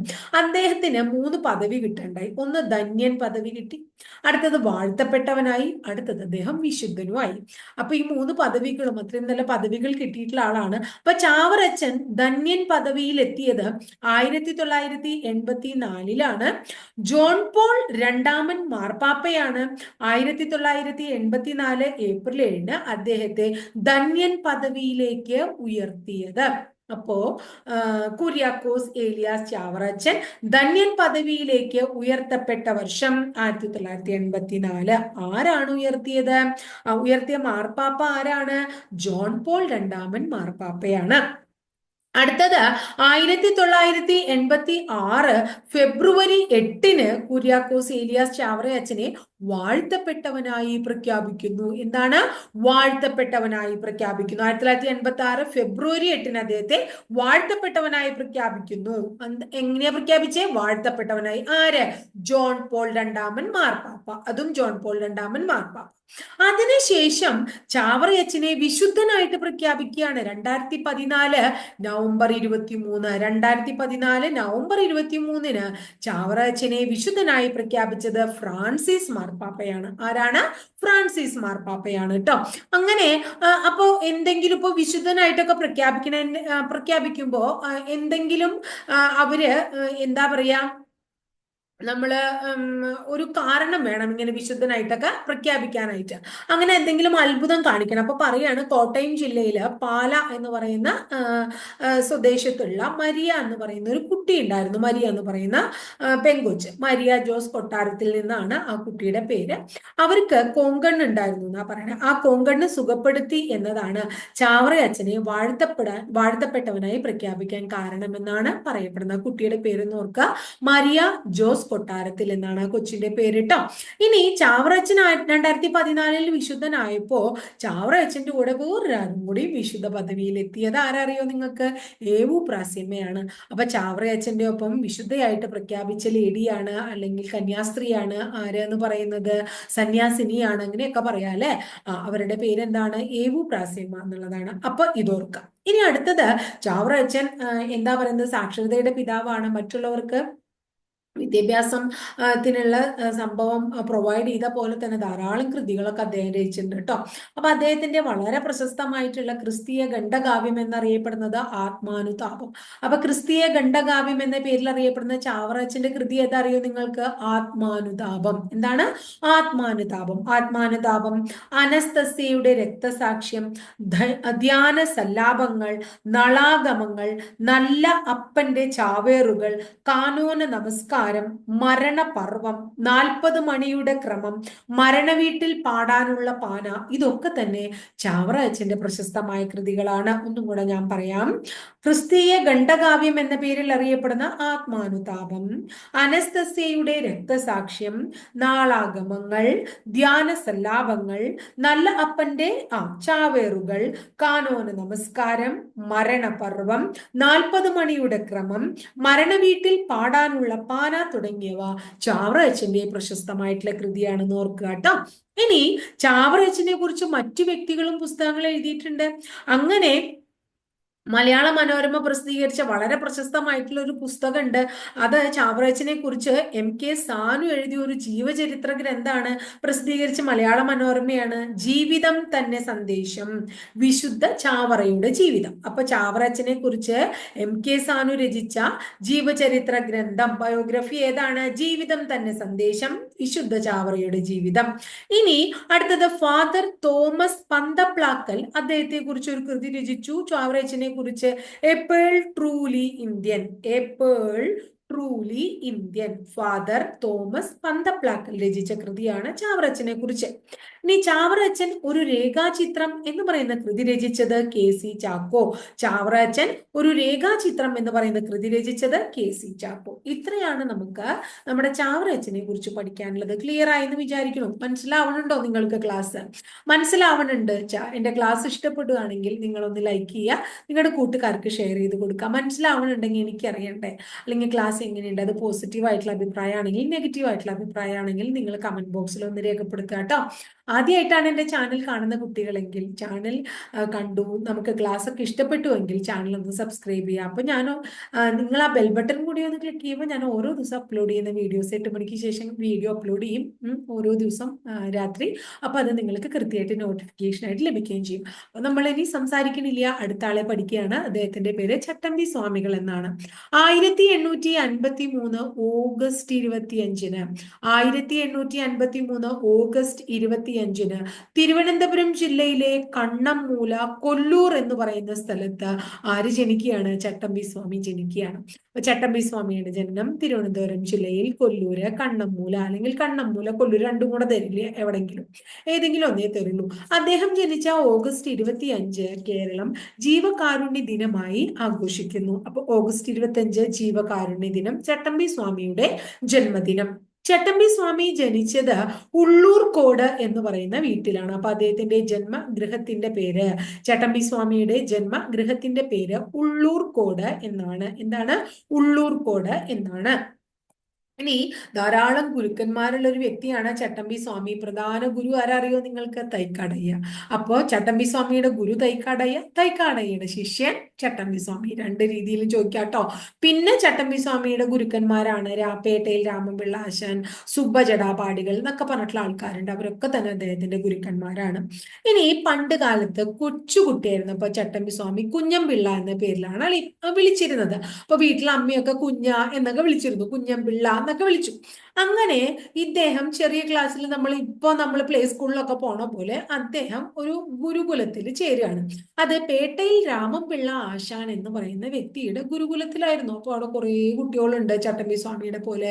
Speaker 1: അദ്ദേഹത്തിന് 3 പദവി കിട്ടണ്ടായി. ഒന്ന് ധന്യൻ പദവി കിട്ടി, അടുത്തത് വാഴ്ത്തപ്പെട്ടവനായി, അടുത്തത് അദ്ദേഹം വിശുദ്ധനുമായി. അപ്പൊ ഈ 3 പദവികളും അത്രയും നല്ല പദവികൾ കിട്ടിയിട്ടുള്ള ആളാണ്. അപ്പൊ ചാവറച്ചൻ ധന്യൻ പദവിയിൽ എത്തിയത് 1984-ലാണ്. ജോൺ പോൾ 2-മൻ മാർപ്പാപ്പയാണ് 1984 ഏപ്രിൽ 7-ന് അദ്ദേഹത്തെ ധന്യൻ പദവിയിലേക്ക് ഉയർത്തിയത്. അപ്പോ കുര്യാക്കോസ് ഏലിയാസ് ചാവറച്ചൻ ധന്യൻ പദവിയിലേക്ക് ഉയർത്തപ്പെട്ട വർഷം 1984. ആരാണ് ഉയർത്തിയത്? ഉയർത്തിയ മാർപ്പാപ്പ ആരാണ്? ജോൺ പോൾ 2-മൻ മാർപ്പാപ്പയാണ്. അടുത്തത് 1986 ഫെബ്രുവരി 8-ന് കുര്യാക്കോസ് ഏലിയാസ് ചാവറയച്ചനെ വാഴ്ത്തപ്പെട്ടവനായി പ്രഖ്യാപിക്കുന്നു. എന്താണ്? വാഴ്ത്തപ്പെട്ടവനായി പ്രഖ്യാപിക്കുന്നു. 1986 ഫെബ്രുവരി 8 അദ്ദേഹത്തെ വാഴ്ത്തപ്പെട്ടവനായി പ്രഖ്യാപിക്കുന്നു. എങ്ങനെയാ പ്രഖ്യാപിച്ചേ? വാഴ്ത്തപ്പെട്ടവനായി. ആര്? ജോൺ പോൾ രണ്ടാമൻ മാർപ്പാപ്പ. അതും ജോൺ പോൾ രണ്ടാമൻ മാർപ്പാപ്പ. അതിനുശേഷം ചാവറയച്ചനെ വിശുദ്ധനായിട്ട് പ്രഖ്യാപിക്കുകയാണ് 2014 നവംബർ 23. 2014 നവംബർ 23 ചാവറയച്ചനെ വിശുദ്ധനായി പ്രഖ്യാപിച്ചത് ഫ്രാൻസിസ് മാർപ്പാപ്പയാണ്. ആരാണ്? ഫ്രാൻസിസ് മാർപ്പാപ്പയാണ് കേട്ടോ. അങ്ങനെ അപ്പോ എന്തെങ്കിലും ഇപ്പൊ വിശുദ്ധനായിട്ടൊക്കെ പ്രഖ്യാപിക്കുമ്പോ എന്തെങ്കിലും അവര് എന്താ പറയാ, നമ്മള് ഒരു കാരണം വേണം ഇങ്ങനെ വിശുദ്ധനായിട്ടൊക്കെ പ്രഖ്യാപിക്കാനായിട്ട്. അങ്ങനെ എന്തെങ്കിലും അത്ഭുതം കാണിക്കണം. അപ്പൊ പറയാണ്, കോട്ടയം ജില്ലയില് പാല എന്ന് പറയുന്ന സ്വദേശത്തുള്ള മരിയ എന്ന് പറയുന്ന ഒരു കുട്ടി ഉണ്ടായിരുന്നു. മരിയ എന്ന് പറയുന്ന പെങ്കൊച്ച്, മരിയ ജോസ് കൊട്ടാരത്തിൽ നിന്നാണ് ആ കുട്ടിയുടെ പേര്. അവർക്ക് കോങ്കണ്ണ് ഉണ്ടായിരുന്നു എന്നാ പറയണേ. ആ കോങ്കണ്ണ് സുഖപ്പെടുത്തി എന്നതാണ് ചാവറയച്ചനെ വാഴ്ത്തപ്പെട്ടവനായി പ്രഖ്യാപിക്കാൻ കാരണമെന്നാണ് പറയപ്പെടുന്നത്. കുട്ടിയുടെ പേരെന്ന് ഓർക്കുക, മരിയ ജോസ് കൊട്ടാരത്തിൽ എന്നാണ് കൊച്ചിന്റെ പേരിട്ടോ. ഇനി ചാവറയച്ചൻ 2014 വിശുദ്ധനായപ്പോ ചാവറയച്ചന്റെ കൂടെ വേറൊരാളും കൂടി വിശുദ്ധ പദവിയിൽ എത്തിയത് ആരറിയോ നിങ്ങൾക്ക്? ഏവു പ്രാസ്യമ്മയാണ്. അപ്പൊ ചാവറയച്ചന്റെ ഒപ്പം വിശുദ്ധയായിട്ട് പ്രഖ്യാപിച്ച ലേഡിയാണ്, അല്ലെങ്കിൽ കന്യാസ്ത്രീയാണ് ആര് എന്ന് പറയുന്നത്? സന്യാസിനിയാണ്, അങ്ങനെയൊക്കെ പറയാം അല്ലെ. അവരുടെ പേരെന്താണ്? ഏവു പ്രാസ്യമ്മ എന്നുള്ളതാണ്. അപ്പൊ ഇതോർക്കാം. ഇനി അടുത്തത്, ചാവറയച്ചൻ എന്താ പറയുന്നത്? സാക്ഷരതയുടെ പിതാവാണ്. മറ്റുള്ളവർക്ക് വിദ്യാഭ്യാസത്തിനുള്ള സംഭവം പ്രൊവൈഡ് ചെയ്ത പോലെ തന്നെ ധാരാളം കൃതികളൊക്കെ അദ്ദേഹം രചിച്ചിട്ടുണ്ട് കേട്ടോ. അപ്പൊ അദ്ദേഹത്തിന്റെ വളരെ പ്രശസ്തമായിട്ടുള്ള ക്രിസ്തീയ ഖണ്ഡകാവ്യം എന്നറിയപ്പെടുന്നത് ആത്മാനുതാപം. അപ്പൊ ക്രിസ്തീയ ഖണ്ഡകാവ്യം എന്ന പേരിൽ അറിയപ്പെടുന്ന ചാവറയച്ചന്റെ കൃതി ഏതറിയോ നിങ്ങൾക്ക്? ആത്മാനുതാപം. എന്താണ്? ആത്മാനുതാപം. ആത്മാനുതാപം, അനസ്തസ്യയുടെ രക്തസാക്ഷ്യം, ധ്യാന സല്ലാപങ്ങൾ, നളാഗമങ്ങൾ, നല്ല അപ്പന്റെ ചാവേറുകൾ, കാനോന നമസ്കാരം, മരണപർവം, 40 മണിയുടെ ക്രമം, മരണവീട്ടിൽ പാടാനുള്ള പാന, ഇതൊക്കെ തന്നെ ചാവറയച്ചന്റെ പ്രശസ്തമായ കൃതികളാണ്. ഒന്നും കൂടെ ഞാൻ പറയാം. ക്രിസ്തീയ ഖണ്ഡകാവ്യം എന്ന പേരിൽ അറിയപ്പെടുന്ന ആത്മാനുതാപം, അനസ്തസ്യയുടെ രക്തസാക്ഷ്യം, നാളാഗമങ്ങൾ, ധ്യാന സല്ലാപങ്ങൾ, നല്ല അപ്പന്റെ ചാവേറുകൾ, കാനോന നമസ്കാരം, മരണപർവം, 40 മണിയുടെ ക്രമം, മരണവീട്ടിൽ പാടാനുള്ള പാന തുടങ്ങിയവ ചാവറയച്ചന്റെ പ്രശസ്തമായിട്ടുള്ള കൃതിയാണെന്ന് ഓർക്കുക കേട്ടോ. ഇനി ചാവറയച്ചനെ കുറിച്ച് മറ്റു വ്യക്തികളും പുസ്തകങ്ങൾ എഴുതിയിട്ടുണ്ട്. അങ്ങനെ മലയാള മനോരമ പ്രസിദ്ധീകരിച്ച വളരെ പ്രശസ്തമായിട്ടുള്ള ഒരു പുസ്തകമുണ്ട്. അത് ചാവറയച്ചനെ കുറിച്ച് MK സാനു എഴുതിയ ഒരു ജീവചരിത്ര ഗ്രന്ഥാണ്. പ്രസിദ്ധീകരിച്ച മലയാള മനോരമയാണ്. ജീവിതം തന്നെ സന്ദേശം, വിശുദ്ധ ചാവറയുടെ ജീവിതം. അപ്പൊ ചാവറയച്ചനെ കുറിച്ച് MK സാനു രചിച്ച ജീവചരിത്ര ഗ്രന്ഥം, ബയോഗ്രഫി ഏതാണ്? ജീവിതം തന്നെ സന്ദേശം, വിശുദ്ധ ചാവറയുടെ ജീവിതം. ഇനി അടുത്തത് ഫാദർ തോമസ് പന്തപ്ലാക്കൽ അദ്ദേഹത്തെ കുറിച്ച് ഒരു കൃതി രചിച്ചു ചാവറയച്ചനെ കുറിച്ച്. A pearl truly Indian. A pearl truly Indian. Father Thomas Panthaplackal രചിച്ച കൃതിയാണ് ചാവറയച്ചനെ കുറിച്ച്. ഇനി ചാവറയച്ചൻ ഒരു രേഖാചിത്രം എന്ന് പറയുന്ന കൃതി രചിച്ചത് KC ചാക്കോ. ചാവറയച്ചൻ ഒരു രേഖാചിത്രം എന്ന് പറയുന്ന കൃതി രചിച്ചത് KC ചാക്കോ. ഇത്രയാണ് നമുക്ക് നമ്മുടെ ചാവറയച്ചനെ കുറിച്ച് പഠിക്കാനുള്ളത്. ക്ലിയർ ആയെന്ന് വിചാരിക്കണം. മനസ്സിലാവണുണ്ടോ നിങ്ങൾക്ക്? ക്ലാസ് മനസ്സിലാവണുണ്ട്? എന്റെ ക്ലാസ് ഇഷ്ടപ്പെടുകയാണെങ്കിൽ നിങ്ങളൊന്ന് ലൈക്ക് ചെയ്യുക, നിങ്ങളുടെ കൂട്ടുകാർക്ക് ഷെയർ ചെയ്ത് കൊടുക്കുക. മനസ്സിലാവണുണ്ടെങ്കിൽ എനിക്കറിയണ്ടേ. അല്ലെങ്കിൽ ക്ലാസ് എങ്ങനെയുണ്ട്, അത് പോസിറ്റീവ് ആയിട്ടുള്ള അഭിപ്രായമാണെങ്കിൽ നെഗറ്റീവ് ആയിട്ടുള്ള അഭിപ്രായമാണെങ്കിൽ നിങ്ങൾ കമന്റ് ബോക്സിൽ ഒന്ന് രേഖപ്പെടുത്തുക കേട്ടോ. ആദ്യമായിട്ടാണ് എൻ്റെ ചാനൽ കാണുന്ന കുട്ടികളെങ്കിൽ ചാനൽ കണ്ടു, നമുക്ക് ക്ലാസ് ഒക്കെ ഇഷ്ടപ്പെട്ടുവെങ്കിൽ ചാനൽ ഒന്ന് സബ്സ്ക്രൈബ് ചെയ്യുക. അപ്പൊ നിങ്ങൾ ആ ബെൽ ബട്ടൺ കൂടി ഒന്ന് ക്ലിക്ക് ചെയ്യുമ്പോൾ ഞാൻ ഓരോ ദിവസം അപ്ലോഡ് ചെയ്യുന്ന വീഡിയോസ് 8 മണിക്ക് ശേഷം വീഡിയോ അപ്ലോഡ് ചെയ്യും ഓരോ ദിവസം രാത്രി. അപ്പൊ അത് നിങ്ങൾക്ക് കൃത്യമായിട്ട് നോട്ടിഫിക്കേഷൻ ആയിട്ട് ലഭിക്കുകയും ചെയ്യും. അപ്പൊ നമ്മൾ ഇനി സംസാരിക്കണില്ല, അടുത്ത ആളെ പഠിക്കുകയാണ്. അദ്ദേഹത്തിന്റെ പേര് ചട്ടമ്പി സ്വാമികൾ എന്നാണ്. 1853 ഓഗസ്റ്റ് 25-ന് 1853 ഓഗസ്റ്റ് 25-ന് തിരുവനന്തപുരം ജില്ലയിലെ കണ്ണമ്മൂല കൊല്ലൂർ എന്ന് പറയുന്ന സ്ഥലത്ത് ആര് ജനിക്കുകയാണ്? ചട്ടമ്പി സ്വാമി ജനിക്കുകയാണ്. അപ്പൊ ചട്ടമ്പി സ്വാമിയുടെ ജനനം തിരുവനന്തപുരം ജില്ലയിൽ കൊല്ലൂര്, കണ്ണമ്മൂല, അല്ലെങ്കിൽ കണ്ണമ്മൂല കൊല്ലൂർ, രണ്ടും കൂടെ തരില്ല, എവിടെങ്കിലും ഏതെങ്കിലും ഒന്നേ തരുള്ളൂ. അദ്ദേഹം ജനിച്ച ഓഗസ്റ്റ് 25 കേരളം ജീവകാരുണ്യ ദിനമായി ആഘോഷിക്കുന്നു. അപ്പൊ ഓഗസ്റ്റ് 25 ജീവകാരുണ്യ ദിനം, ചട്ടമ്പി സ്വാമിയുടെ ജന്മദിനം. ചട്ടമ്പി സ്വാമി ജനിച്ചത് ഉള്ളൂർക്കോട് എന്ന് പറയുന്ന വീട്ടിലാണ്. അപ്പൊ അദ്ദേഹത്തിന്റെ ജന്മഗൃഹത്തിന്റെ പേര്, ചട്ടമ്പി സ്വാമിയുടെ ജന്മഗൃഹത്തിന്റെ പേര് ഉള്ളൂർക്കോട് എന്നാണ്. എന്താണ്? ഉള്ളൂർക്കോട് എന്നാണ്. ഇനി ധാരാളം ഗുരുക്കന്മാരുള്ള ഒരു വ്യക്തിയാണ് ചട്ടമ്പി സ്വാമി. പ്രധാന ഗുരു ആരറിയോ നിങ്ങൾക്ക്? തൈക്കാടയ്യ. അപ്പോ ചട്ടമ്പി സ്വാമിയുടെ ഗുരു തൈക്കാടയ്യ, തൈക്കാടയ്യയുടെ ശിഷ്യൻ ചട്ടമ്പി സ്വാമി. രണ്ട് രീതിയിലും ചോദിക്കാട്ടോ. പിന്നെ ചട്ടമ്പി സ്വാമിയുടെ ഗുരുക്കന്മാരാണ് പേട്ടയിൽ രാമപിള്ള ആശാൻ, സുബ്ബജടാപാടികൾ എന്നൊക്കെ പറഞ്ഞിട്ടുള്ള ആൾക്കാരുണ്ട്. അവരൊക്കെ തന്നെ അദ്ദേഹത്തിന്റെ ഗുരുക്കന്മാരാണ്. ഇനി പണ്ട് കാലത്ത് കൊച്ചുകുട്ടിയായിരുന്നു ഇപ്പൊ ചട്ടമ്പി സ്വാമി കുഞ്ഞംപിള്ള എന്ന പേരിലാണ് വിളിച്ചിരുന്നത്. അപ്പൊ വീട്ടിലെ അമ്മയൊക്കെ കുഞ്ഞ എന്നൊക്കെ വിളിച്ചിരുന്നു, കുഞ്ഞംപിള്ള എന്നൊക്കെ വിളിച്ചു. അങ്ങനെ ഇദ്ദേഹം ചെറിയ ക്ലാസ്സിൽ നമ്മൾ പ്ലേ സ്കൂളിലൊക്കെ പോണ പോലെ അദ്ദേഹം ഒരു ഗുരുകുലത്തിൽ ചേരുകയാണ്. അത് പേട്ടയിൽ രാമപിള്ള ആശാൻ എന്ന് പറയുന്ന വ്യക്തിയുടെ ഗുരുകുലത്തിലായിരുന്നു. അപ്പോൾ അവിടെ കുറെ കുട്ടികളുണ്ട് ചട്ടമ്പി സ്വാമിയുടെ പോലെ.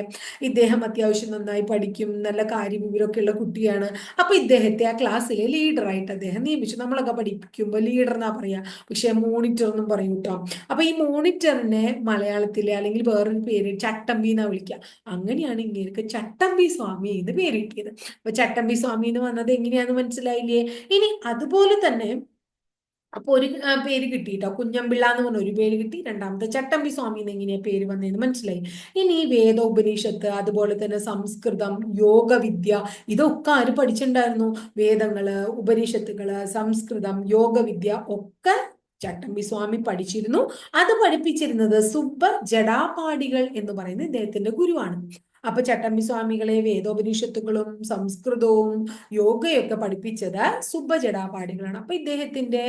Speaker 1: ഇദ്ദേഹം അത്യാവശ്യം നന്നായി പഠിക്കും, നല്ല കാര്യവിവരമൊക്കെ ഉള്ള കുട്ടിയാണ്. അപ്പൊ ഇദ്ദേഹത്തെ ആ ക്ലാസ്സിലെ ലീഡറായിട്ട് അദ്ദേഹം നിയമിച്ചു. നമ്മളൊക്കെ പഠിക്കുമ്പോൾ ലീഡർ എന്നാ പറയാ, പക്ഷെ മോണിറ്റർ എന്നും പറയും കേട്ടോ. അപ്പൊ ഈ മോണിറ്ററിനെ മലയാളത്തിലെ അല്ലെങ്കിൽ വേറൊരു പേര് ചട്ടമ്പി എന്നാ വിളിക്കുക. അങ്ങനെയാണ് ഇങ്ങനെ ചട്ടമ്പി സ്വാമി എന്ന് പേര് കിട്ടിയത്. അപ്പൊ ചട്ടമ്പി സ്വാമി എന്ന് വന്നത് എങ്ങനെയാന്ന് മനസ്സിലായില്ലേ? ഇനി അതുപോലെ തന്നെ അപ്പൊ ഒരു പേര് കിട്ടിട്ടോ, കുഞ്ഞമ്പിള്ള എന്ന് പറഞ്ഞ ഒരു പേര് കിട്ടി. രണ്ടാമത്തെ ചട്ടമ്പി സ്വാമി എന്ന് എങ്ങനെയാ പേര് വന്നതെന്ന് മനസ്സിലായി. ഇനി വേദ ഉപനിഷത്ത്, അതുപോലെ തന്നെ സംസ്കൃതം, യോഗവിദ്യ, ഇതൊക്കെ ആര് പഠിച്ചിട്ടുണ്ടായിരുന്നു? വേദങ്ങള്, ഉപനിഷത്തുകള്, സംസ്കൃതം, യോഗവിദ്യ ഒക്കെ ചട്ടമ്പി സ്വാമി പഠിച്ചിരുന്നു. അത് പഠിപ്പിച്ചിരുന്നത് സുബ്ബ ജടാപാടികൾ എന്ന് പറയുന്ന ഇദ്ദേഹത്തിന്റെ ഗുരുവാണ്. അപ്പൊ ചട്ടമ്പി സ്വാമികളെ വേദോപനിഷത്തുകളും സംസ്കൃതവും യോഗയൊക്കെ പഠിപ്പിച്ചത് സുബ്ബ ജടാപാടികളാണ്. അപ്പൊ ഇദ്ദേഹത്തിന്റെ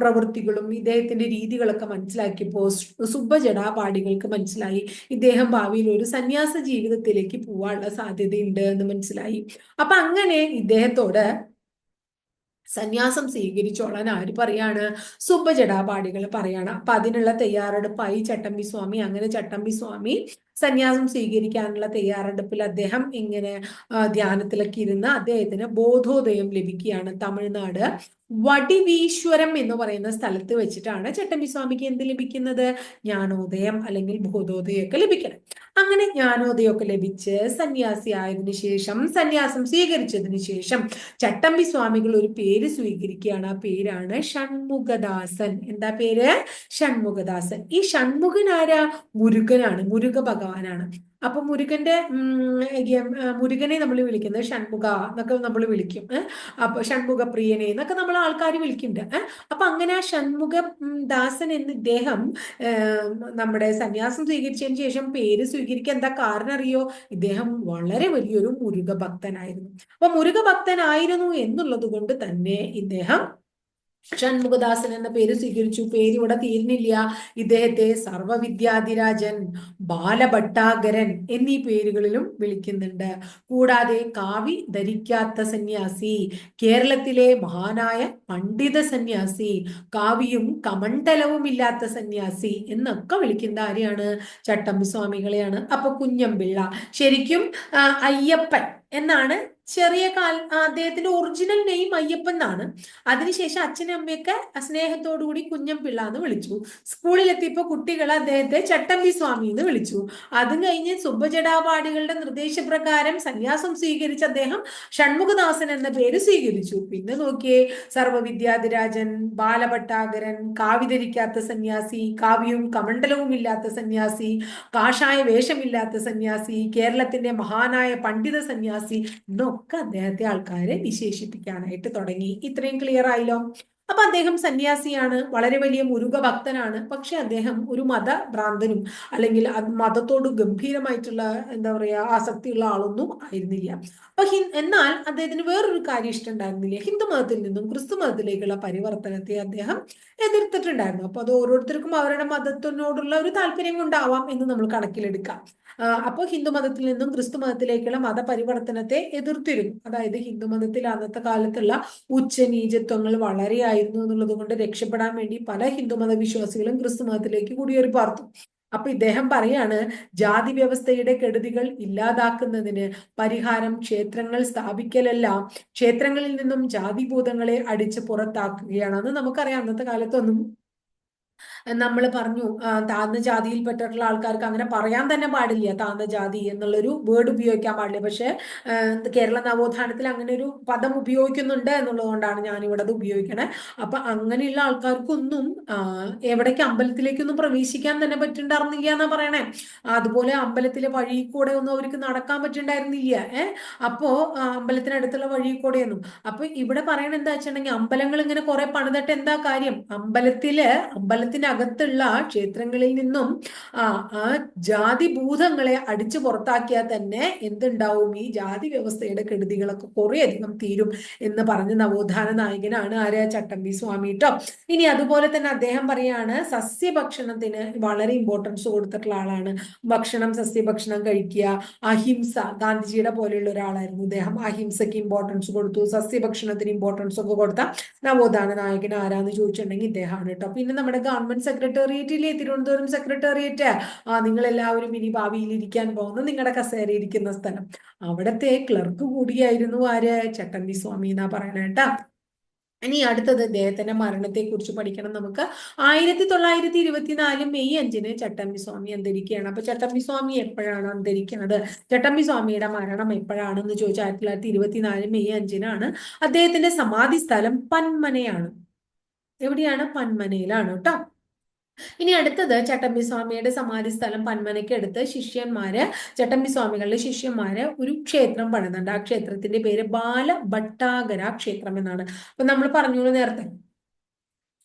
Speaker 1: പ്രവൃത്തികളും ഇദ്ദേഹത്തിന്റെ രീതികളൊക്കെ മനസ്സിലാക്കിയപ്പോൾ സുബ്ബ ജടാപാടികൾക്ക് മനസ്സിലായി ഇദ്ദേഹം ഭാവിയിൽ ഒരു സന്യാസ ജീവിതത്തിലേക്ക് പോവാനുള്ള സാധ്യതയുണ്ട് എന്ന് മനസ്സിലായി. അപ്പൊ അങ്ങനെ ഇദ്ദേഹത്തോട് സന്യാസം സ്വീകരിച്ചോളാൻ ആര് പറയാണ്? സുബ്ബജടാപാടികൾ പറയാണ്. അപ്പൊ അതിനുള്ള തയ്യാറെടുപ്പായി ചട്ടമ്പി സ്വാമി. അങ്ങനെ ചട്ടമ്പി സ്വാമി സന്യാസം സ്വീകരിക്കാനുള്ള തയ്യാറെടുപ്പിൽ അദ്ദേഹം ഇങ്ങനെ ധ്യാനത്തിലൊക്കെ ഇരുന്ന് അദ്ദേഹത്തിന് ബോധോദയം ലഭിക്കുകയാണ്. തമിഴ്നാട് വടിവീശ്വരം എന്ന് പറയുന്ന സ്ഥലത്ത് വെച്ചിട്ടാണ് ചട്ടമ്പി സ്വാമിക്ക് എന്ത് ലഭിക്കുന്നത്? ജ്ഞാനോദയം അല്ലെങ്കിൽ ബോധോദയം ഒക്കെ ലഭിക്കണം. അങ്ങനെ ജ്ഞാനോദയമൊക്കെ ലഭിച്ച് സന്യാസിയായതിനു ശേഷം, സന്യാസം സ്വീകരിച്ചതിന് ശേഷം ചട്ടമ്പി സ്വാമികൾ ഒരു പേര് സ്വീകരിക്കുകയാണ്. ആ പേരാണ് ഷൺമുഖദാസൻ. എന്താ പേര്? ഷൺമുഖദാസൻ. ഈ ഷൺമുഖൻ ആരാ? മുരുകനാണ്, മുരുക ഭഗവാനാണ്. അപ്പൊ മുരുകനെ നമ്മൾ വിളിക്കുന്നത് ഷൺമുഖ എന്നൊക്കെ നമ്മൾ വിളിക്കും. അപ്പൊ ഷൺമുഖ പ്രിയനെ എന്നൊക്കെ നമ്മൾ ആൾക്കാർ വിളിക്കുന്നുണ്ട്. അപ്പൊ അങ്ങനെ ആ ഷൺമുഖ ദാസൻ എന്ന് ഇദ്ദേഹം നമ്മുടെ സന്യാസം സ്വീകരിച്ചതിന് ശേഷം പേര് സ്വീകരിക്കാൻ എന്താ കാരണം അറിയോ? ഇദ്ദേഹം വളരെ വലിയൊരു മുരുക ഭക്തനായിരുന്നു. അപ്പൊ മുരുക ഭക്തനായിരുന്നു എന്നുള്ളത് കൊണ്ട് തന്നെ ഇദ്ദേഹം ഷൺമുഖദാസൻ എന്ന പേര് സ്വീകരിച്ചു. പേര് ഇവിടെ തീരുന്നില്ല. ഇദ്ദേഹത്തെ സർവവിദ്യാധിരാജൻ, ബാലഭട്ടാഗരൻ എന്നീ പേരുകളിലും വിളിക്കുന്നുണ്ട്. കൂടാതെ കാവി ധരിക്കാത്ത സന്യാസി, കേരളത്തിലെ മഹാനായ പണ്ഡിത സന്യാസി, കാവിയും കമണ്ഡലവും ഇല്ലാത്ത സന്യാസി എന്നൊക്കെ വിളിക്കുന്ന ആരെയാണ്? ചട്ടമ്പി സ്വാമികളെയാണ്. അപ്പൊ കുഞ്ഞമ്പിള്ള ശരിക്കും അയ്യപ്പൻ എന്നാണ് അദ്ദേഹത്തിന്റെ ഒറിജിനൽ നെയിം അയ്യപ്പൻ എന്നാണ്. അതിനുശേഷം അച്ഛനും അമ്മയൊക്കെ സ്നേഹത്തോടുകൂടി കുഞ്ഞംപിള്ള എന്ന് വിളിച്ചു. സ്കൂളിലെത്തിയപ്പോ കുട്ടികൾ അദ്ദേഹത്തെ ചട്ടമ്പി സ്വാമി എന്ന് വിളിച്ചു. അതും കഴിഞ്ഞ് സുബ്ബജടാപാടികളുടെ നിർദ്ദേശപ്രകാരം സന്യാസം സ്വീകരിച്ച അദ്ദേഹം ഷൺമുഖദാസൻ എന്ന പേര് സ്വീകരിച്ചു. പിന്നെ നോക്കിയേ, സർവവിദ്യാധിരാജൻ, ബാലഭട്ടാഗരൻ, കാവി ധരിക്കാത്ത സന്യാസി, കാവ്യവും കമണ്ഡലവും ഇല്ലാത്ത സന്യാസി, കാഷായ വേഷമില്ലാത്ത സന്യാസി, കേരളത്തിന്റെ മഹാനായ പണ്ഡിത സന്യാസി എന്നൊക്കെ അദ്ദേഹത്തെ ആൾക്കാരെ വിശേഷിപ്പിക്കാനായിട്ട് തുടങ്ങി. ഇത്രയും ക്ലിയർ ആയല്ലോ? അപ്പൊ അദ്ദേഹം സന്യാസിയാണ്, വളരെ വലിയ മുരുക ഭക്തനാണ്. പക്ഷെ അദ്ദേഹം ഒരു മതഭ്രാന്തനും അല്ലെങ്കിൽ മതത്തോട് ഗംഭീരമായിട്ടുള്ള എന്താ പറയാ ആസക്തിയുള്ള ആളൊന്നും ആയിരുന്നില്ല. അപ്പൊ എന്നാൽ അദ്ദേഹത്തിന് വേറൊരു കാര്യം ഇഷ്ടമുണ്ടായിരുന്നില്ല. ഹിന്ദു മതത്തിൽ നിന്നും ക്രിസ്തു മതത്തിലേക്കുള്ള പരിവർത്തനത്തെ അദ്ദേഹം എതിർത്തിട്ടുണ്ടായിരുന്നു. അപ്പൊ അത് ഓരോരുത്തർക്കും അവരുടെ മതത്തിനോടുള്ള ഒരു താല്പര്യം കൊണ്ടാവാം എന്ന് നമ്മൾ കണക്കിലെടുക്കാം. അപ്പോൾ ഹിന്ദു മതത്തിൽ നിന്നും ക്രിസ്തു മതത്തിലേക്കുള്ള മതപരിവർത്തനത്തെ എതിർത്തിരുന്നു. അതായത് ഹിന്ദു മതത്തിൽ അന്നത്തെ കാലത്തുള്ള ഉച്ചനീചത്വങ്ങൾ വളരെയായിരുന്നു എന്നുള്ളത് കൊണ്ട് രക്ഷപ്പെടാൻ വേണ്ടി പല ഹിന്ദുമത വിശ്വാസികളും ക്രിസ്തു മതത്തിലേക്ക് കുടിയേറി പാർത്തു. അപ്പൊ ഇദ്ദേഹം പറയാണ്, ജാതി വ്യവസ്ഥയുടെ കെടുതികൾ ഇല്ലാതാക്കുന്നതിന് പരിഹാരം ക്ഷേത്രങ്ങൾ സ്ഥാപിക്കലല്ല, ക്ഷേത്രങ്ങളിൽ നിന്നും ജാതിഭൂതങ്ങളെ അടിച്ച് പുറത്താക്കുകയാണ്. അത് നമുക്കറിയാം, അന്നത്തെ കാലത്തൊന്നും നമ്മൾ പറഞ്ഞു താഴ്ന്ന ജാതിയിൽപ്പെട്ടിട്ടുള്ള ആൾക്കാർക്ക് അങ്ങനെ പറയാൻ തന്നെ പാടില്ല, താഴ്ന്ന ജാതി എന്നുള്ളൊരു വേർഡ് ഉപയോഗിക്കാൻ പാടില്ല. പക്ഷെ കേരള നവോത്ഥാനത്തിൽ അങ്ങനെ ഒരു പദം ഉപയോഗിക്കുന്നുണ്ട് എന്നുള്ളത് കൊണ്ടാണ് ഞാൻ ഇവിടെ അത് ഉപയോഗിക്കണേ. അപ്പൊ അങ്ങനെയുള്ള ആൾക്കാർക്കൊന്നും എവിടേക്ക് അമ്പലത്തിലേക്കൊന്നും പ്രവേശിക്കാൻ തന്നെ പറ്റുണ്ടായിരുന്നില്ല എന്നാ പറയണേ. അതുപോലെ അമ്പലത്തിലെ വഴി കൂടെ ഒന്നും അവർക്ക് നടക്കാൻ പറ്റുണ്ടായിരുന്നില്ല. അപ്പോ അമ്പലത്തിനടുത്തുള്ള വഴി കൂടെയൊന്നും. അപ്പൊ ഇവിടെ പറയണ എന്താ വെച്ചിട്ടുണ്ടെങ്കിൽ, അമ്പലങ്ങൾ ഇങ്ങനെ കുറെ പണിതിട്ട് എന്താ കാര്യം? അമ്പലത്തിനകത്തുള്ള ക്ഷേത്രങ്ങളിൽ നിന്നും ആ ആ ജാതി ഭൂതങ്ങളെ അടിച്ചു പുറത്താക്കിയാൽ തന്നെ എന്തുണ്ടാവും? ഈ ജാതി വ്യവസ്ഥയുടെ കെടുതികളൊക്കെ കുറെ അധികം തീരും എന്ന് പറഞ്ഞ നവോത്ഥാന നായകനാണ് ആര്? ചട്ടമ്പി സ്വാമി ട്ടോ. ഇനി അതുപോലെ തന്നെ അദ്ദേഹം പറയാണ് സസ്യഭക്ഷണത്തിന് വളരെ ഇമ്പോർട്ടൻസ് കൊടുത്തിട്ടുള്ള ആളാണ്. സസ്യഭക്ഷണം കഴിക്കുക, അഹിംസ. ഗാന്ധിജിയുടെ പോലെയുള്ള ഒരാളായിരുന്നു ഇദ്ദേഹം. അഹിംസയ്ക്ക് ഇമ്പോർട്ടൻസ് കൊടുത്തു, സസ്യഭക്ഷണത്തിന് ഇമ്പോർട്ടൻസ് ഒക്കെ കൊടുത്ത നവോത്ഥാന നായകൻ ആരാന്ന് ചോദിച്ചിട്ടുണ്ടെങ്കിൽ ഇദ്ദേഹമാണ് കേട്ടോ. പിന്നെ നമ്മുടെ ഗവൺമെന്റ് സെക്രട്ടേറിയറ്റിലെ തിരുവനന്തപുരം സെക്രട്ടേറിയറ്റ്, നിങ്ങൾ എല്ലാവരും ഇനി ഭാവിയിൽ ഇരിക്കാൻ പോകുന്ന നിങ്ങളുടെ കസേര ഇരിക്കുന്ന സ്ഥലം, അവിടത്തെ ക്ലർക്ക് കൂടിയായിരുന്നു ആര്? ചട്ടമ്പി സ്വാമി എന്നാ പറയണ കേട്ടാ. ഇനി അടുത്തത് ഇദ്ദേഹത്തിന്റെ മരണത്തെ കുറിച്ച് പഠിക്കണം നമുക്ക്. 1924 മെയ് 5 ചട്ടമ്പി സ്വാമി അന്തരിക്കുകയാണ്. അപ്പൊ ചട്ടമ്പി സ്വാമി എപ്പോഴാണ് അന്തരിക്കുന്നത്? ചട്ടമ്പി സ്വാമിയുടെ മരണം എപ്പോഴാണെന്ന് ചോദിച്ചാൽ 1924 മെയ് 5 അദ്ദേഹത്തിന്റെ സമാധി സ്ഥലം പന്മനയാണ്. എവിടെയാണ്? പന്മനയിലാണ് കേട്ടോ. ഇനി അടുത്തത് ചട്ടമ്പി സ്വാമിയുടെ സമാധി സ്ഥലം പന്മനയ്ക്ക് അടുത്ത് ചട്ടമ്പി സ്വാമികളുടെ ശിഷ്യന്മാര് ഒരു ക്ഷേത്രം പണിതുണ്ട്. ആ ക്ഷേത്രത്തിന്റെ പേര് ബാലഭട്ടാഗര ക്ഷേത്രം എന്നാണ്. അപ്പൊ നമ്മൾ പറഞ്ഞു നേരത്തെ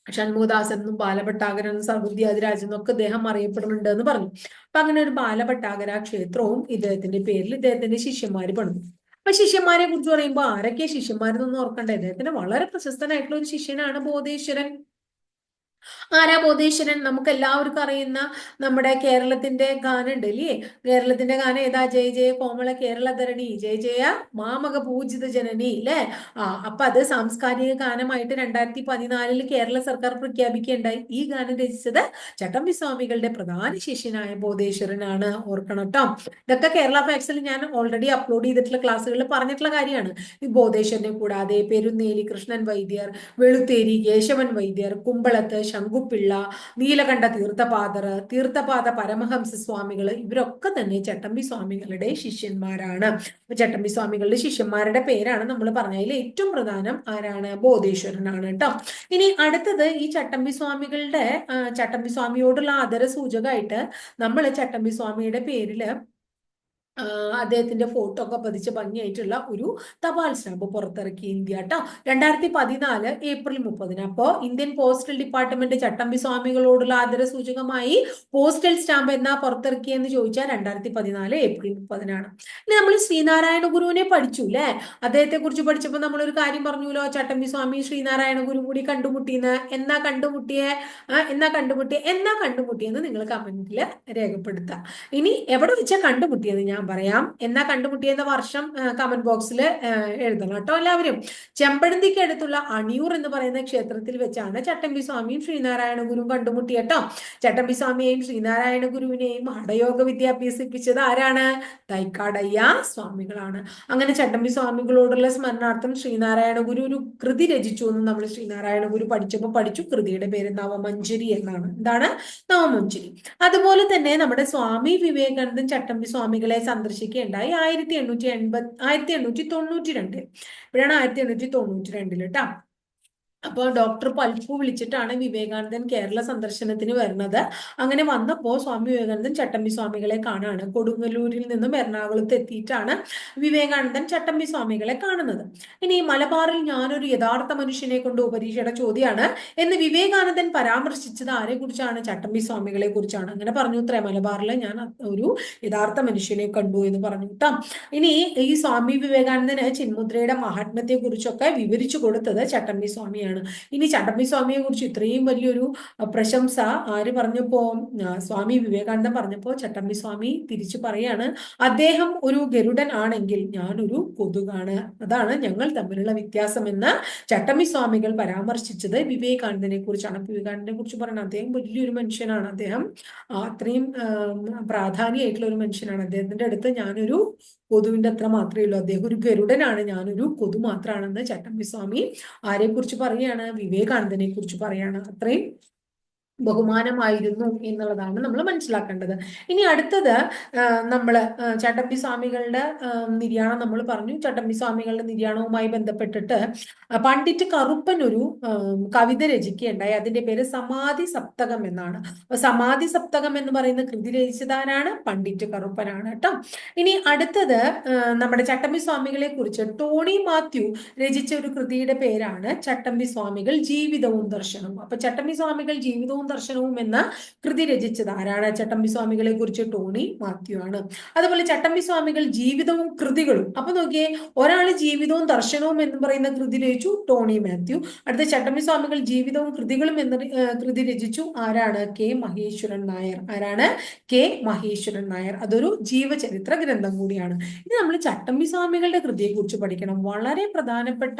Speaker 1: ഷൺമുഖദാസ് എന്നും ബാലഭട്ടാഗരൻ എന്നും സർവ്വദ്യാധിരാജ് എന്നൊക്കെ അദ്ദേഹം അറിയപ്പെടുന്നുണ്ട് എന്ന് പറഞ്ഞു. അപ്പൊ അങ്ങനെ ഒരു ബാലഭട്ടാഗര ക്ഷേത്രവും ഇദ്ദേഹത്തിന്റെ പേരിൽ ഇദ്ദേഹത്തിന്റെ ശിഷ്യന്മാര് പണിതു. അപ്പൊ ശിഷ്യന്മാരെ കുറിച്ച് പറയുമ്പോൾ ആരൊക്കെ ശിഷ്യന്മാരെന്നൊന്നും ഓർക്കണ്ട. ഇദ്ദേഹത്തിന് വളരെ പ്രശസ്തനായിട്ടുള്ള ഒരു ശിഷ്യനാണ് ബോധേശ്വരൻ. ആരാ ബോധേശ്വരൻ? നമുക്ക് എല്ലാവർക്കും അറിയുന്ന നമ്മുടെ കേരളത്തിന്റെ ഗാനം ഉണ്ട് അല്ലേ? കേരളത്തിന്റെ ഗാനം ഏതാ? ജയ ജയ കോമള കേരളധരണി, ജയ ജയ മാമക പൂജിത ജനനി അല്ലേ? അപ്പൊ അത് സാംസ്കാരിക ഗാനമായിട്ട് 2014 കേരള സർക്കാർ പ്രഖ്യാപിക്കുകയുണ്ടായി. ഈ ഗാനം രചിച്ചത് ചട്ടമ്പി സ്വാമികളുടെ പ്രധാന ശിഷ്യനായ ബോധേശ്വരനാണ്. ഓർക്കണം കേട്ടോ. ഇതൊക്കെ കേരള ഫാക്സിൽ ഞാൻ ഓൾറെഡി അപ്ലോഡ് ചെയ്തിട്ടുള്ള ക്ലാസ്സുകളിൽ പറഞ്ഞിട്ടുള്ള കാര്യമാണ്. ഈ ബോധേശ്വരനെ കൂടാതെ പെരുന്നേലി കൃഷ്ണൻ വൈദ്യർ, വെളുത്തേരി കേശവൻ വൈദ്യർ, കുമ്പളത്ത് ശങ്കുപിള്ള, നീലകണ്ഠ തീർത്ഥപാദ പരമഹംസ സ്വാമികൾ, ഇവരൊക്കെ തന്നെ ചട്ടമ്പി സ്വാമികളുടെ ശിഷ്യന്മാരാണ്. ചട്ടമ്പി സ്വാമികളുടെ ശിഷ്യന്മാരുടെ പേരാണ് നമ്മൾ പറഞ്ഞതിൽ ഏറ്റവും പ്രധാനം ആരാണ്? ബോധേശ്വരനാണ് കേട്ടോ. ഇനി അടുത്തത് ഈ ചട്ടമ്പി സ്വാമിയോടുള്ള ആദര സൂചകമായിട്ട് നമ്മൾ ചട്ടമ്പി സ്വാമിയുടെ പേരില് അദ്ദേഹത്തിന്റെ ഫോട്ടോ ഒക്കെ പതിച്ച് ഭംഗിയായിട്ടുള്ള ഒരു തപാൽ സ്റ്റാമ്പ് പുറത്തിറക്കി ഇന്ത്യ കേട്ടോ. 2014 ഏപ്രിൽ 30. അപ്പോ ഇന്ത്യൻ പോസ്റ്റൽ ഡിപ്പാർട്ട്മെന്റ് ചട്ടമ്പി സ്വാമികളോടുള്ള ആദര സൂചകമായി പോസ്റ്റൽ സ്റ്റാമ്പ് എന്നാ പുറത്തിറക്കിയെന്ന് ചോദിച്ചാൽ 2014 ഏപ്രിൽ 30. ഇനി നമ്മൾ ശ്രീനാരായണ ഗുരുവിനെ പഠിച്ചു അല്ലെ? അദ്ദേഹത്തെ കുറിച്ച് പഠിച്ചപ്പോൾ നമ്മളൊരു കാര്യം പറഞ്ഞുല്ലോ, ചട്ടമ്പി സ്വാമി ശ്രീനാരായണ ഗുരു കൂടി കണ്ടുമുട്ടിയെന്ന്. എന്നാ കണ്ടുമുട്ടിയെന്ന് നിങ്ങൾ കമന്റിൽ രേഖപ്പെടുത്തുക. ഇനി എവിടെ വെച്ചാ കണ്ടുമുട്ടിയത് ഞാൻ പറയാം. എന്നാ കണ്ടുമുട്ടിയെന്ന വർഷം കമന്റ് ബോക്സിൽ എഴുതണം കേട്ടോ എല്ലാവരും. ചെമ്പഴന്തിക്ക് അടുത്തുള്ള അണിയൂർ എന്ന് പറയുന്ന ക്ഷേത്രത്തിൽ വെച്ചാണ് ചട്ടമ്പി സ്വാമിയും ശ്രീനാരായണ ഗുരുവും കണ്ടുമുട്ടിയട്ടോ. ചട്ടമ്പി സ്വാമിയെയും ശ്രീനാരായണ ഗുരുവിനെയും ഹഠയോഗ വിദ്യ അഭ്യസിപ്പിച്ചത് ആരാണ്? തൈക്കാടയ്യ സ്വാമികളാണ്. അങ്ങനെ ചട്ടമ്പി സ്വാമികളോടുള്ള സ്മരണാർത്ഥം ശ്രീനാരായണ ഗുരു ഒരു കൃതി രചിച്ചു എന്ന് നമ്മൾ ശ്രീനാരായണ ഗുരു പഠിച്ചു. കൃതിയുടെ പേര് നവമഞ്ജരി എന്നാണ്. എന്താണ്? നവമഞ്ജരി. അതുപോലെ തന്നെ നമ്മുടെ സ്വാമി വിവേകാനന്ദൻ ചട്ടമ്പി സ്വാമികളെ സന്ദർശിക്കുകയുണ്ടായി 1892. ഇപ്പോഴാണ് 1892 കേട്ടോ. അപ്പോൾ ഡോക്ടർ പൽപ്പു വിളിച്ചിട്ടാണ് വിവേകാനന്ദൻ കേരള സന്ദർശനത്തിന് വരുന്നത്. അങ്ങനെ വന്നപ്പോൾ സ്വാമി വിവേകാനന്ദൻ ചട്ടമ്പി സ്വാമികളെ കാണാണ്. കൊടുങ്ങല്ലൂരിൽ നിന്നും എറണാകുളത്ത് എത്തിയിട്ടാണ് വിവേകാനന്ദൻ ചട്ടമ്പി സ്വാമികളെ കാണുന്നത്. ഇനി മലബാറിൽ ഞാനൊരു യഥാർത്ഥ മനുഷ്യനെ കൊണ്ട് പരീക്ഷയുടെ ചോദ്യമാണ് എന്ന് വിവേകാനന്ദൻ പരാമർശിച്ചത് ആരെ കുറിച്ചാണ്? ചട്ടമ്പി സ്വാമികളെ കുറിച്ചാണ്. അങ്ങനെ പറഞ്ഞു അത്രേ, മലബാറിൽ ഞാൻ ഒരു യഥാർത്ഥ മനുഷ്യനെ കണ്ടു എന്ന് പറഞ്ഞു കേട്ടോ. ഇനി ഈ സ്വാമി വിവേകാനന്ദന് ചിന്മുദ്രയുടെ മഹാത്മ്യത്തെ കുറിച്ചൊക്കെ വിവരിച്ചു കൊടുത്തത് ചട്ടമ്പി സ്വാമിയാണ്. ഇനി ചട്ടമ്പി സ്വാമിയെ കുറിച്ച് ഇത്രയും വലിയൊരു പ്രശംസ ആര് പറഞ്ഞപ്പോ? സ്വാമി വിവേകാനന്ദൻ പറഞ്ഞപ്പോ ചട്ടമ്പി സ്വാമി തിരിച്ചു പറയാണ്, അദ്ദേഹം ഒരു ഗരുഡൻ ആണെങ്കിൽ ഞാനൊരു കൊതുകാണ്, അതാണ് ഞങ്ങൾ തമ്മിലുള്ള വ്യത്യാസം എന്ന് ചട്ടമ്പി സ്വാമികൾ പരാമർശിച്ചത് വിവേകാനന്ദനെ കുറിച്ചാണ്. വിവേകാനന്ദനെ കുറിച്ച് പറയണം, അദ്ദേഹം വലിയൊരു മനുഷ്യനാണ്. അദ്ദേഹം അത്രയും പ്രാധാന്യമായിട്ടുള്ള ഒരു മനുഷ്യനാണ്. അദ്ദേഹത്തിന്റെ അടുത്ത് ഞാനൊരു കൊതുവിന്റെ അത്ര മാത്രമേ ഉള്ളൂ, അദ്ദേഹം ഒരു ഗരുഡനാണ്, ഞാനൊരു കൊതു മാത്രമാണെന്ന് ചട്ടമ്പി സ്വാമി ആരെ കുറിച്ച് പറയാണ്? വിവേകാനന്ദനെ കുറിച്ച് പറയാണ്. അത്രയും ബഹുമാനമായിരുന്നു എന്നുള്ളതാണ് നമ്മൾ മനസ്സിലാക്കേണ്ടത്. ഇനി അടുത്തത് നമ്മള് ചട്ടമ്പി സ്വാമികളുടെ നിര്യാണം നമ്മൾ പറഞ്ഞു. ചട്ടമ്പി സ്വാമികളുടെ നിര്യാണവുമായി ബന്ധപ്പെട്ടിട്ട് പണ്ഡിറ്റ് കറുപ്പൻ ഒരു കവിത രചിക്കുകയുണ്ടായി. അതിന്റെ പേര് സമാധി സപ്തകം എന്നാണ്. അപ്പൊ സമാധി സപ്തകം എന്ന് പറയുന്ന കൃതി രചിച്ചതാരാണ്? പണ്ഡിറ്റ് കറുപ്പനാണ് കേട്ടോ. ഇനി അടുത്തത് നമ്മുടെ ചട്ടമ്പി സ്വാമികളെ കുറിച്ച് ടോണി മാത്യു രചിച്ച ഒരു കൃതിയുടെ പേരാണ് ചട്ടമ്പി സ്വാമികൾ ജീവിതവും ദർശനവും. അപ്പൊ ചട്ടമ്പി സ്വാമികൾ ജീവിതവും ദർശനവും എന്ന കൃതി രചിച്ചത് ആരാണ്? ചട്ടമ്പി സ്വാമികളെ കുറിച്ച് ടോണി മാത്യു ആണ്. അതുപോലെ ചട്ടമ്പി സ്വാമികൾ ജീവിതവും കൃതികളും. അപ്പൊ നോക്കിയേ, ഒരാള് ജീവിതവും ദർശനവും എന്ന് പറയുന്ന കൃതി രചിച്ചു, ടോണി മാത്യു. അടുത്ത ചട്ടമ്പി സ്വാമികൾ ജീവിതവും കൃതികളും എന്ന കൃതി രചിച്ചു ആരാണ്? കെ മഹേശ്വരൻ നായർ. ആരാണ്? കെ മഹേശ്വരൻ നായർ. അതൊരു ജീവചരിത്ര ഗ്രന്ഥം കൂടിയാണ്. ഇനി നമ്മൾ ചട്ടമ്പി സ്വാമികളുടെ കൃതിയെ കുറിച്ച് പഠിക്കണം. വളരെ പ്രധാനപ്പെട്ട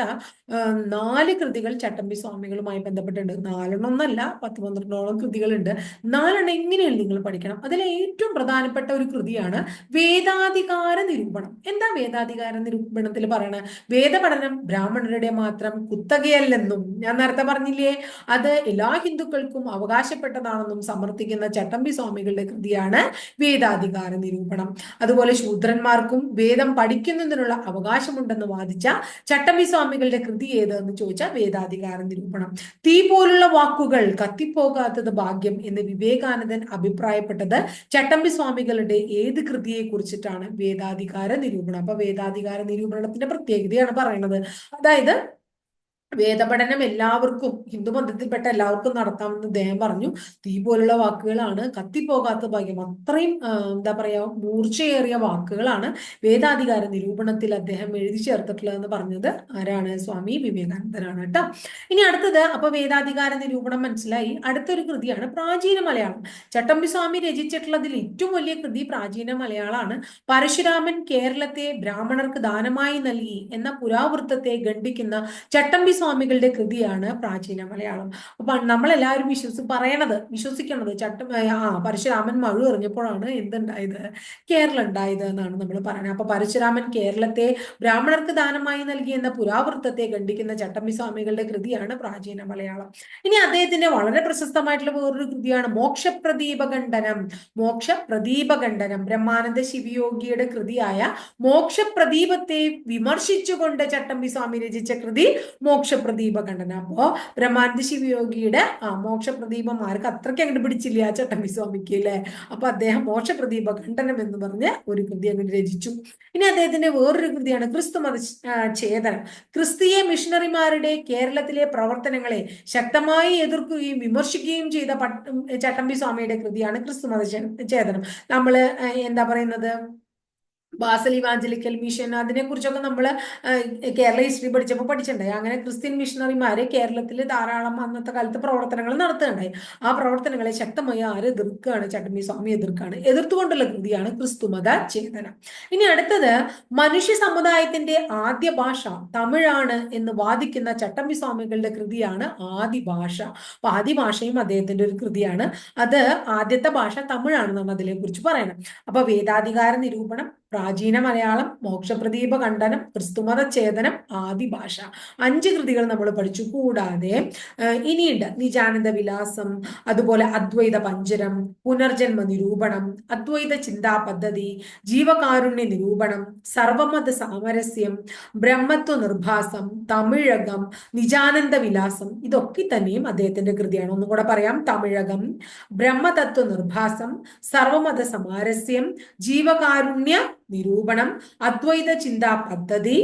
Speaker 1: 4 കൃതികൾ ചട്ടമ്പി സ്വാമികളുമായി ബന്ധപ്പെട്ടുണ്ട്. 4 എന്നല്ല, 10-12 കൃതികളുണ്ട്. 4 എങ്ങനെയാണ് നിങ്ങൾ പഠിക്കണം. അതിലെ ഏറ്റവും പ്രധാനപ്പെട്ട ഒരു കൃതിയാണ് വേദാധികാര നിരൂപണം. എന്താ വേദാധികാര നിരൂപണത്തിൽ പറയണത്? വേദപഠനം ബ്രാഹ്മണരുടെ മാത്രം കുത്തകയല്ലെന്നും ഞാൻ നേരത്തെ പറഞ്ഞില്ലേ, അത് എല്ലാ ഹിന്ദുക്കൾക്കും അവകാശപ്പെട്ടതാണെന്നും സമർത്ഥിക്കുന്ന ചട്ടമ്പി സ്വാമികളുടെ കൃതിയാണ് വേദാധികാര നിരൂപണം. അതുപോലെ ശൂദ്രന്മാർക്കും വേദം പഠിക്കുന്നതിനുള്ള അവകാശമുണ്ടെന്ന് വാദിച്ച ചട്ടമ്പി സ്വാമികളുടെ കൃതി ഏത് എന്ന് ചോദിച്ചാൽ വേദാധികാര നിരൂപണം. തീ പോലുള്ള വാക്കുകൾ കത്തിപ്പോകാത്തത് ഭാഗ്യം എന്ന് വിവേകാനന്ദൻ അഭിപ്രായപ്പെട്ടത് ചട്ടമ്പി സ്വാമികളുടെ ഏത് കൃതിയെ കുറിച്ചിട്ടാണ്? വേദാധികാര നിരൂപണം. അപ്പൊ വേദാധികാര നിരൂപണത്തിന്റെ പ്രത്യേകതയാണ് പറയുന്നത്. അതായത് വേദപഠനം എല്ലാവർക്കും, ഹിന്ദുമതത്തിൽപ്പെട്ട എല്ലാവർക്കും നടത്താമെന്ന് അദ്ദേഹം പറഞ്ഞു. തീ പോലുള്ള വാക്കുകളാണ്, കത്തിപ്പോകാത്ത ഭാഗ്യം, അത്രയും എന്താ പറയാ മൂർച്ചയേറിയ വാക്കുകളാണ് വേദാധികാര നിരൂപണത്തിൽ അദ്ദേഹം എഴുതി ചേർത്തിട്ടുള്ളതെന്ന് പറഞ്ഞത് ആരാണ്? സ്വാമി വിവേകാനന്ദനാണ് കേട്ടോ. ഇനി അടുത്തത്, അപ്പൊ വേദാധികാര നിരൂപണം മനസ്സിലായി. അടുത്തൊരു കൃതിയാണ് പ്രാചീന മലയാളം. ചട്ടമ്പി സ്വാമി രചിച്ചിട്ടുള്ളതിൽ ഏറ്റവും വലിയ കൃതി പ്രാചീന മലയാളമാണ്. പരശുരാമൻ കേരളത്തെ ബ്രാഹ്മണർക്ക് ദാനമായി നൽകി എന്ന പുരാവൃത്തത്തെ ഖണ്ഡിക്കുന്ന ചട്ടമ്പി സ്വാമികളുടെ കൃതിയാണ് പ്രാചീന മലയാളം. അപ്പൊ നമ്മളെല്ലാവരും വിശ്വസിക്കണത് പരശുരാമൻ മഴു എറിഞ്ഞപ്പോഴാണ് എന്തുണ്ടായത്? കേരളം ഉണ്ടായത് എന്നാണ് നമ്മൾ പറയുന്നത്. അപ്പൊ പരശുരാമൻ കേരളത്തെ ബ്രാഹ്മണർക്ക് ദാനമായി നൽകി എന്ന പുരാവൃത്തത്തെ ഖണ്ഡിക്കുന്ന ചട്ടമ്പി സ്വാമികളുടെ കൃതിയാണ് പ്രാചീന മലയാളം. ഇനി അദ്ദേഹത്തിന്റെ വളരെ പ്രശസ്തമായിട്ടുള്ള വേറൊരു കൃതിയാണ് മോക്ഷപ്രദീപഖണ്ഡനം. മോക്ഷപ്രദീപഖണ്ഡനം ബ്രഹ്മാനന്ദ ശിവയോഗിയുടെ കൃതിയായ മോക്ഷപ്രദീപത്തെ വിമർശിച്ചുകൊണ്ട് ചട്ടമ്പി സ്വാമി രചിച്ച കൃതി മോക്ഷപ്രദീപഖണ്ഡനം. അപ്പോ ബ്രഹ്മാനന്ദ ശിവയോഗിയുടെ മോക്ഷപ്രദീപം ആർക്ക് അത്രയ്ക്ക് അങ്ങോട്ട് പിടിച്ചില്ല ആ ചട്ടമ്പി സ്വാമിക്ക് അല്ലെ. അപ്പൊ അദ്ദേഹം മോക്ഷപ്രദീപഖണ്ഡനം എന്ന് പറഞ്ഞ ഒരു കൃതി അങ്ങനെ രചിച്ചു. ഇനി അദ്ദേഹത്തിന്റെ വേറൊരു കൃതിയാണ് ക്രിസ്തുമത ഛേദനം. ക്രിസ്തീയ മിഷണറിമാരുടെ കേരളത്തിലെ പ്രവർത്തനങ്ങളെ ശക്തമായി എതിർക്കുകയും വിമർശിക്കുകയും ചെയ്ത ചട്ടമ്പി സ്വാമിയുടെ കൃതിയാണ് ക്രിസ്തുമത ഛേദനം. നമ്മള് എന്താ പറയുന്നത്, ബാസൽ ഇവാഞ്ചലിക്കൽ മിഷൻ, അതിനെ കുറിച്ചൊക്കെ നമ്മൾ കേരള ഹിസ്റ്ററി പഠിച്ചപ്പോൾ പഠിച്ചിട്ടുണ്ടായി. അങ്ങനെ ക്രിസ്ത്യൻ മിഷണറിമാര് കേരളത്തിൽ ധാരാളം അന്നത്തെ കാലത്ത് പ്രവർത്തനങ്ങൾ നടത്തുകയുണ്ടായി. ആ പ്രവർത്തനങ്ങളെ ശക്തമായി ആര് എതിർക്കുകയാണ്? ചട്ടമ്പി സ്വാമി എതിർക്കുകയാണ്. എതിർത്തുകൊണ്ടുള്ള കൃതിയാണ് ക്രിസ്തുമത ചേതന. ഇനി അടുത്തത്, മനുഷ്യ സമുദായത്തിന്റെ ആദ്യ ഭാഷ തമിഴാണ് എന്ന് വാദിക്കുന്ന ചട്ടമ്പി സ്വാമികളുടെ കൃതിയാണ് ആദിഭാഷ. അപ്പൊ ആദിഭാഷയും അദ്ദേഹത്തിന്റെ ഒരു കൃതിയാണ്. അത് ആദ്യത്തെ ഭാഷ തമിഴാണെന്നാണ് അതിനെ കുറിച്ച് പറയുന്നത്. അപ്പൊ വേദാധികാര നിരൂപണം, പ്രാചീന മലയാളം, മോക്ഷപ്രദീപ ഖണ്ഡനം, ക്രിസ്തുമത ഛേദനം, ആദിഭാഷ, 5 കൃതികൾ നമ്മൾ പഠിച്ചു. കൂടാതെ ഇനിയുണ്ട് നിജാനന്ദ വിലാസം, അതുപോലെ അദ്വൈത പഞ്ചരം, പുനർജന്മ നിരൂപണം, അദ്വൈത ചിന്താ പദ്ധതി, ജീവകാരുണ്യ നിരൂപണം, സർവമത സാമരസ്യം, ബ്രഹ്മത്വ നിർഭാസം, തമിഴകം, നിജാനന്ദ വിലാസം. ഇതൊക്കെ തന്നെയും അദ്ദേഹത്തിന്റെ കൃതിയാണ്. ഒന്നും കൂടെ പറയാം: തമിഴകം, ബ്രഹ്മതത്വ നിർഭാസം, സർവമത സമാരസ്യം, ജീവകാരുണ്യ നിരൂപണം, അദ്വൈത ചിന്താ പദ്ധതി,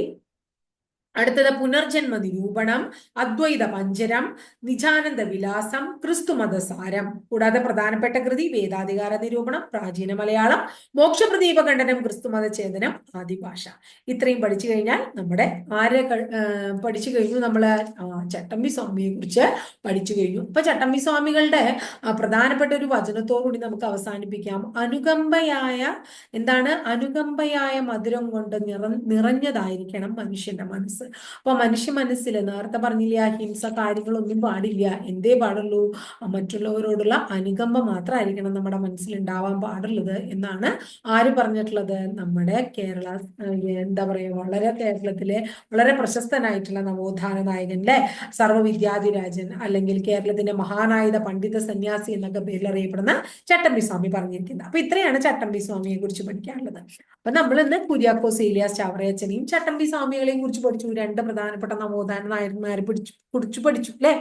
Speaker 1: അടുത്തത് പുനർജന്മ നിരൂപണം, അദ്വൈത പഞ്ചരം, നിജാനന്ദ വിലാസം, ക്രിസ്തുമത സാരം. കൂടാതെ പ്രധാനപ്പെട്ട കൃതി വേദാധികാര നിരൂപണം, പ്രാചീന മലയാളം, മോക്ഷപ്രദീപ ഖണ്ഡനം, ക്രിസ്തുമത ഛേദനം, ആദിഭാഷ. ഇത്രയും പഠിച്ചു കഴിഞ്ഞാൽ നമ്മുടെ പഠിച്ചു കഴിഞ്ഞു. നമ്മള് ചട്ടമ്പി സ്വാമിയെ കുറിച്ച് പഠിച്ചു കഴിഞ്ഞു. അപ്പൊ ചട്ടമ്പി സ്വാമികളുടെ പ്രധാനപ്പെട്ട ഒരു വചനത്തോടുകൂടി നമുക്ക് അവസാനിപ്പിക്കാം. അനുകമ്പയായ മധുരം കൊണ്ട് നിറഞ്ഞതായിരിക്കണം മനുഷ്യന്റെ മനസ്സ്. മനസ്സ്. അപ്പൊ മനുഷ്യ മനസ്സിൽ നേരത്തെ പറഞ്ഞില്ല, അഹിംസ കാര്യങ്ങളൊന്നും പാടില്ല. എന്തേ പാടുള്ളൂ? മറ്റുള്ളവരോടുള്ള അനുകമ്പ മാത്രമായിരിക്കണം നമ്മുടെ മനസ്സിൽ ഉണ്ടാവാൻ പാടുള്ളത് എന്നാണ് ആര് പറഞ്ഞിട്ടുള്ളത്? നമ്മുടെ കേരള എന്താ പറയുക, വളരെ കേരളത്തിലെ വളരെ പ്രശസ്തനായിട്ടുള്ള നവോത്ഥാന നായകൻ അല്ലെ, സർവ്വവിദ്യാധിരാജൻ, അല്ലെങ്കിൽ കേരളത്തിന്റെ മഹാനായ പണ്ഡിത സന്യാസി എന്നൊക്കെ പേരിൽ അറിയപ്പെടുന്ന ചട്ടമ്പി സ്വാമി പറഞ്ഞിരിക്കുന്നത്. അപ്പൊ ഇത്രയാണ് ചട്ടമ്പി സ്വാമിയെ കുറിച്ച് പഠിക്കാനുള്ളത്. അപ്പൊ നമ്മൾ ഇന്ന് കുര്യാക്കോസ് ഏലിയാസ് ചാവറയച്ചനെയും ചട്ടമ്പി സ്വാമികളെയും കുറിച്ച് പഠിച്ചു. രണ്ട് പ്രധാനപ്പെട്ട നവോത്ഥാന നായകന്മാരെ കുറിച്ച് പഠിച്ചു അല്ലെ.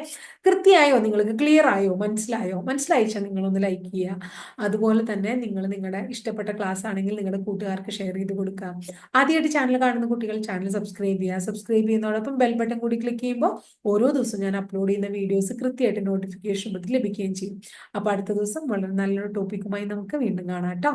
Speaker 1: കൃത്യമായോ? നിങ്ങൾക്ക് ക്ലിയർ ആയോ? മനസ്സിലായോ? മനസ്സിലായിച്ചാൽ നിങ്ങളൊന്ന് ലൈക്ക് ചെയ്യുക. അതുപോലെ തന്നെ നിങ്ങൾ നിങ്ങളുടെ ഇഷ്ടപ്പെട്ട ക്ലാസ് ആണെങ്കിൽ നിങ്ങളുടെ കൂട്ടുകാർക്ക് ഷെയർ ചെയ്ത് കൊടുക്കുക. ആദ്യമായിട്ട് ചാനൽ കാണുന്ന കുട്ടികൾ ചാനൽ സബ്സ്ക്രൈബ് ചെയ്യുക. സബ്സ്ക്രൈബ് ചെയ്യുന്നതോടൊപ്പം ബെൽ ബട്ടൺ കൂടി ക്ലിക്ക് ചെയ്യുമ്പോൾ ഓരോ ദിവസവും ഞാൻ അപ്ലോഡ് ചെയ്യുന്ന വീഡിയോസ് കൃത്യമായിട്ട് നോട്ടിഫിക്കേഷൻ ലഭിക്കുകയും ചെയ്യും. അപ്പൊ അടുത്ത ദിവസം വളരെ നല്ലൊരു ടോപ്പിക്കുമായി നമുക്ക് വീണ്ടും കാണാം കേട്ടോ.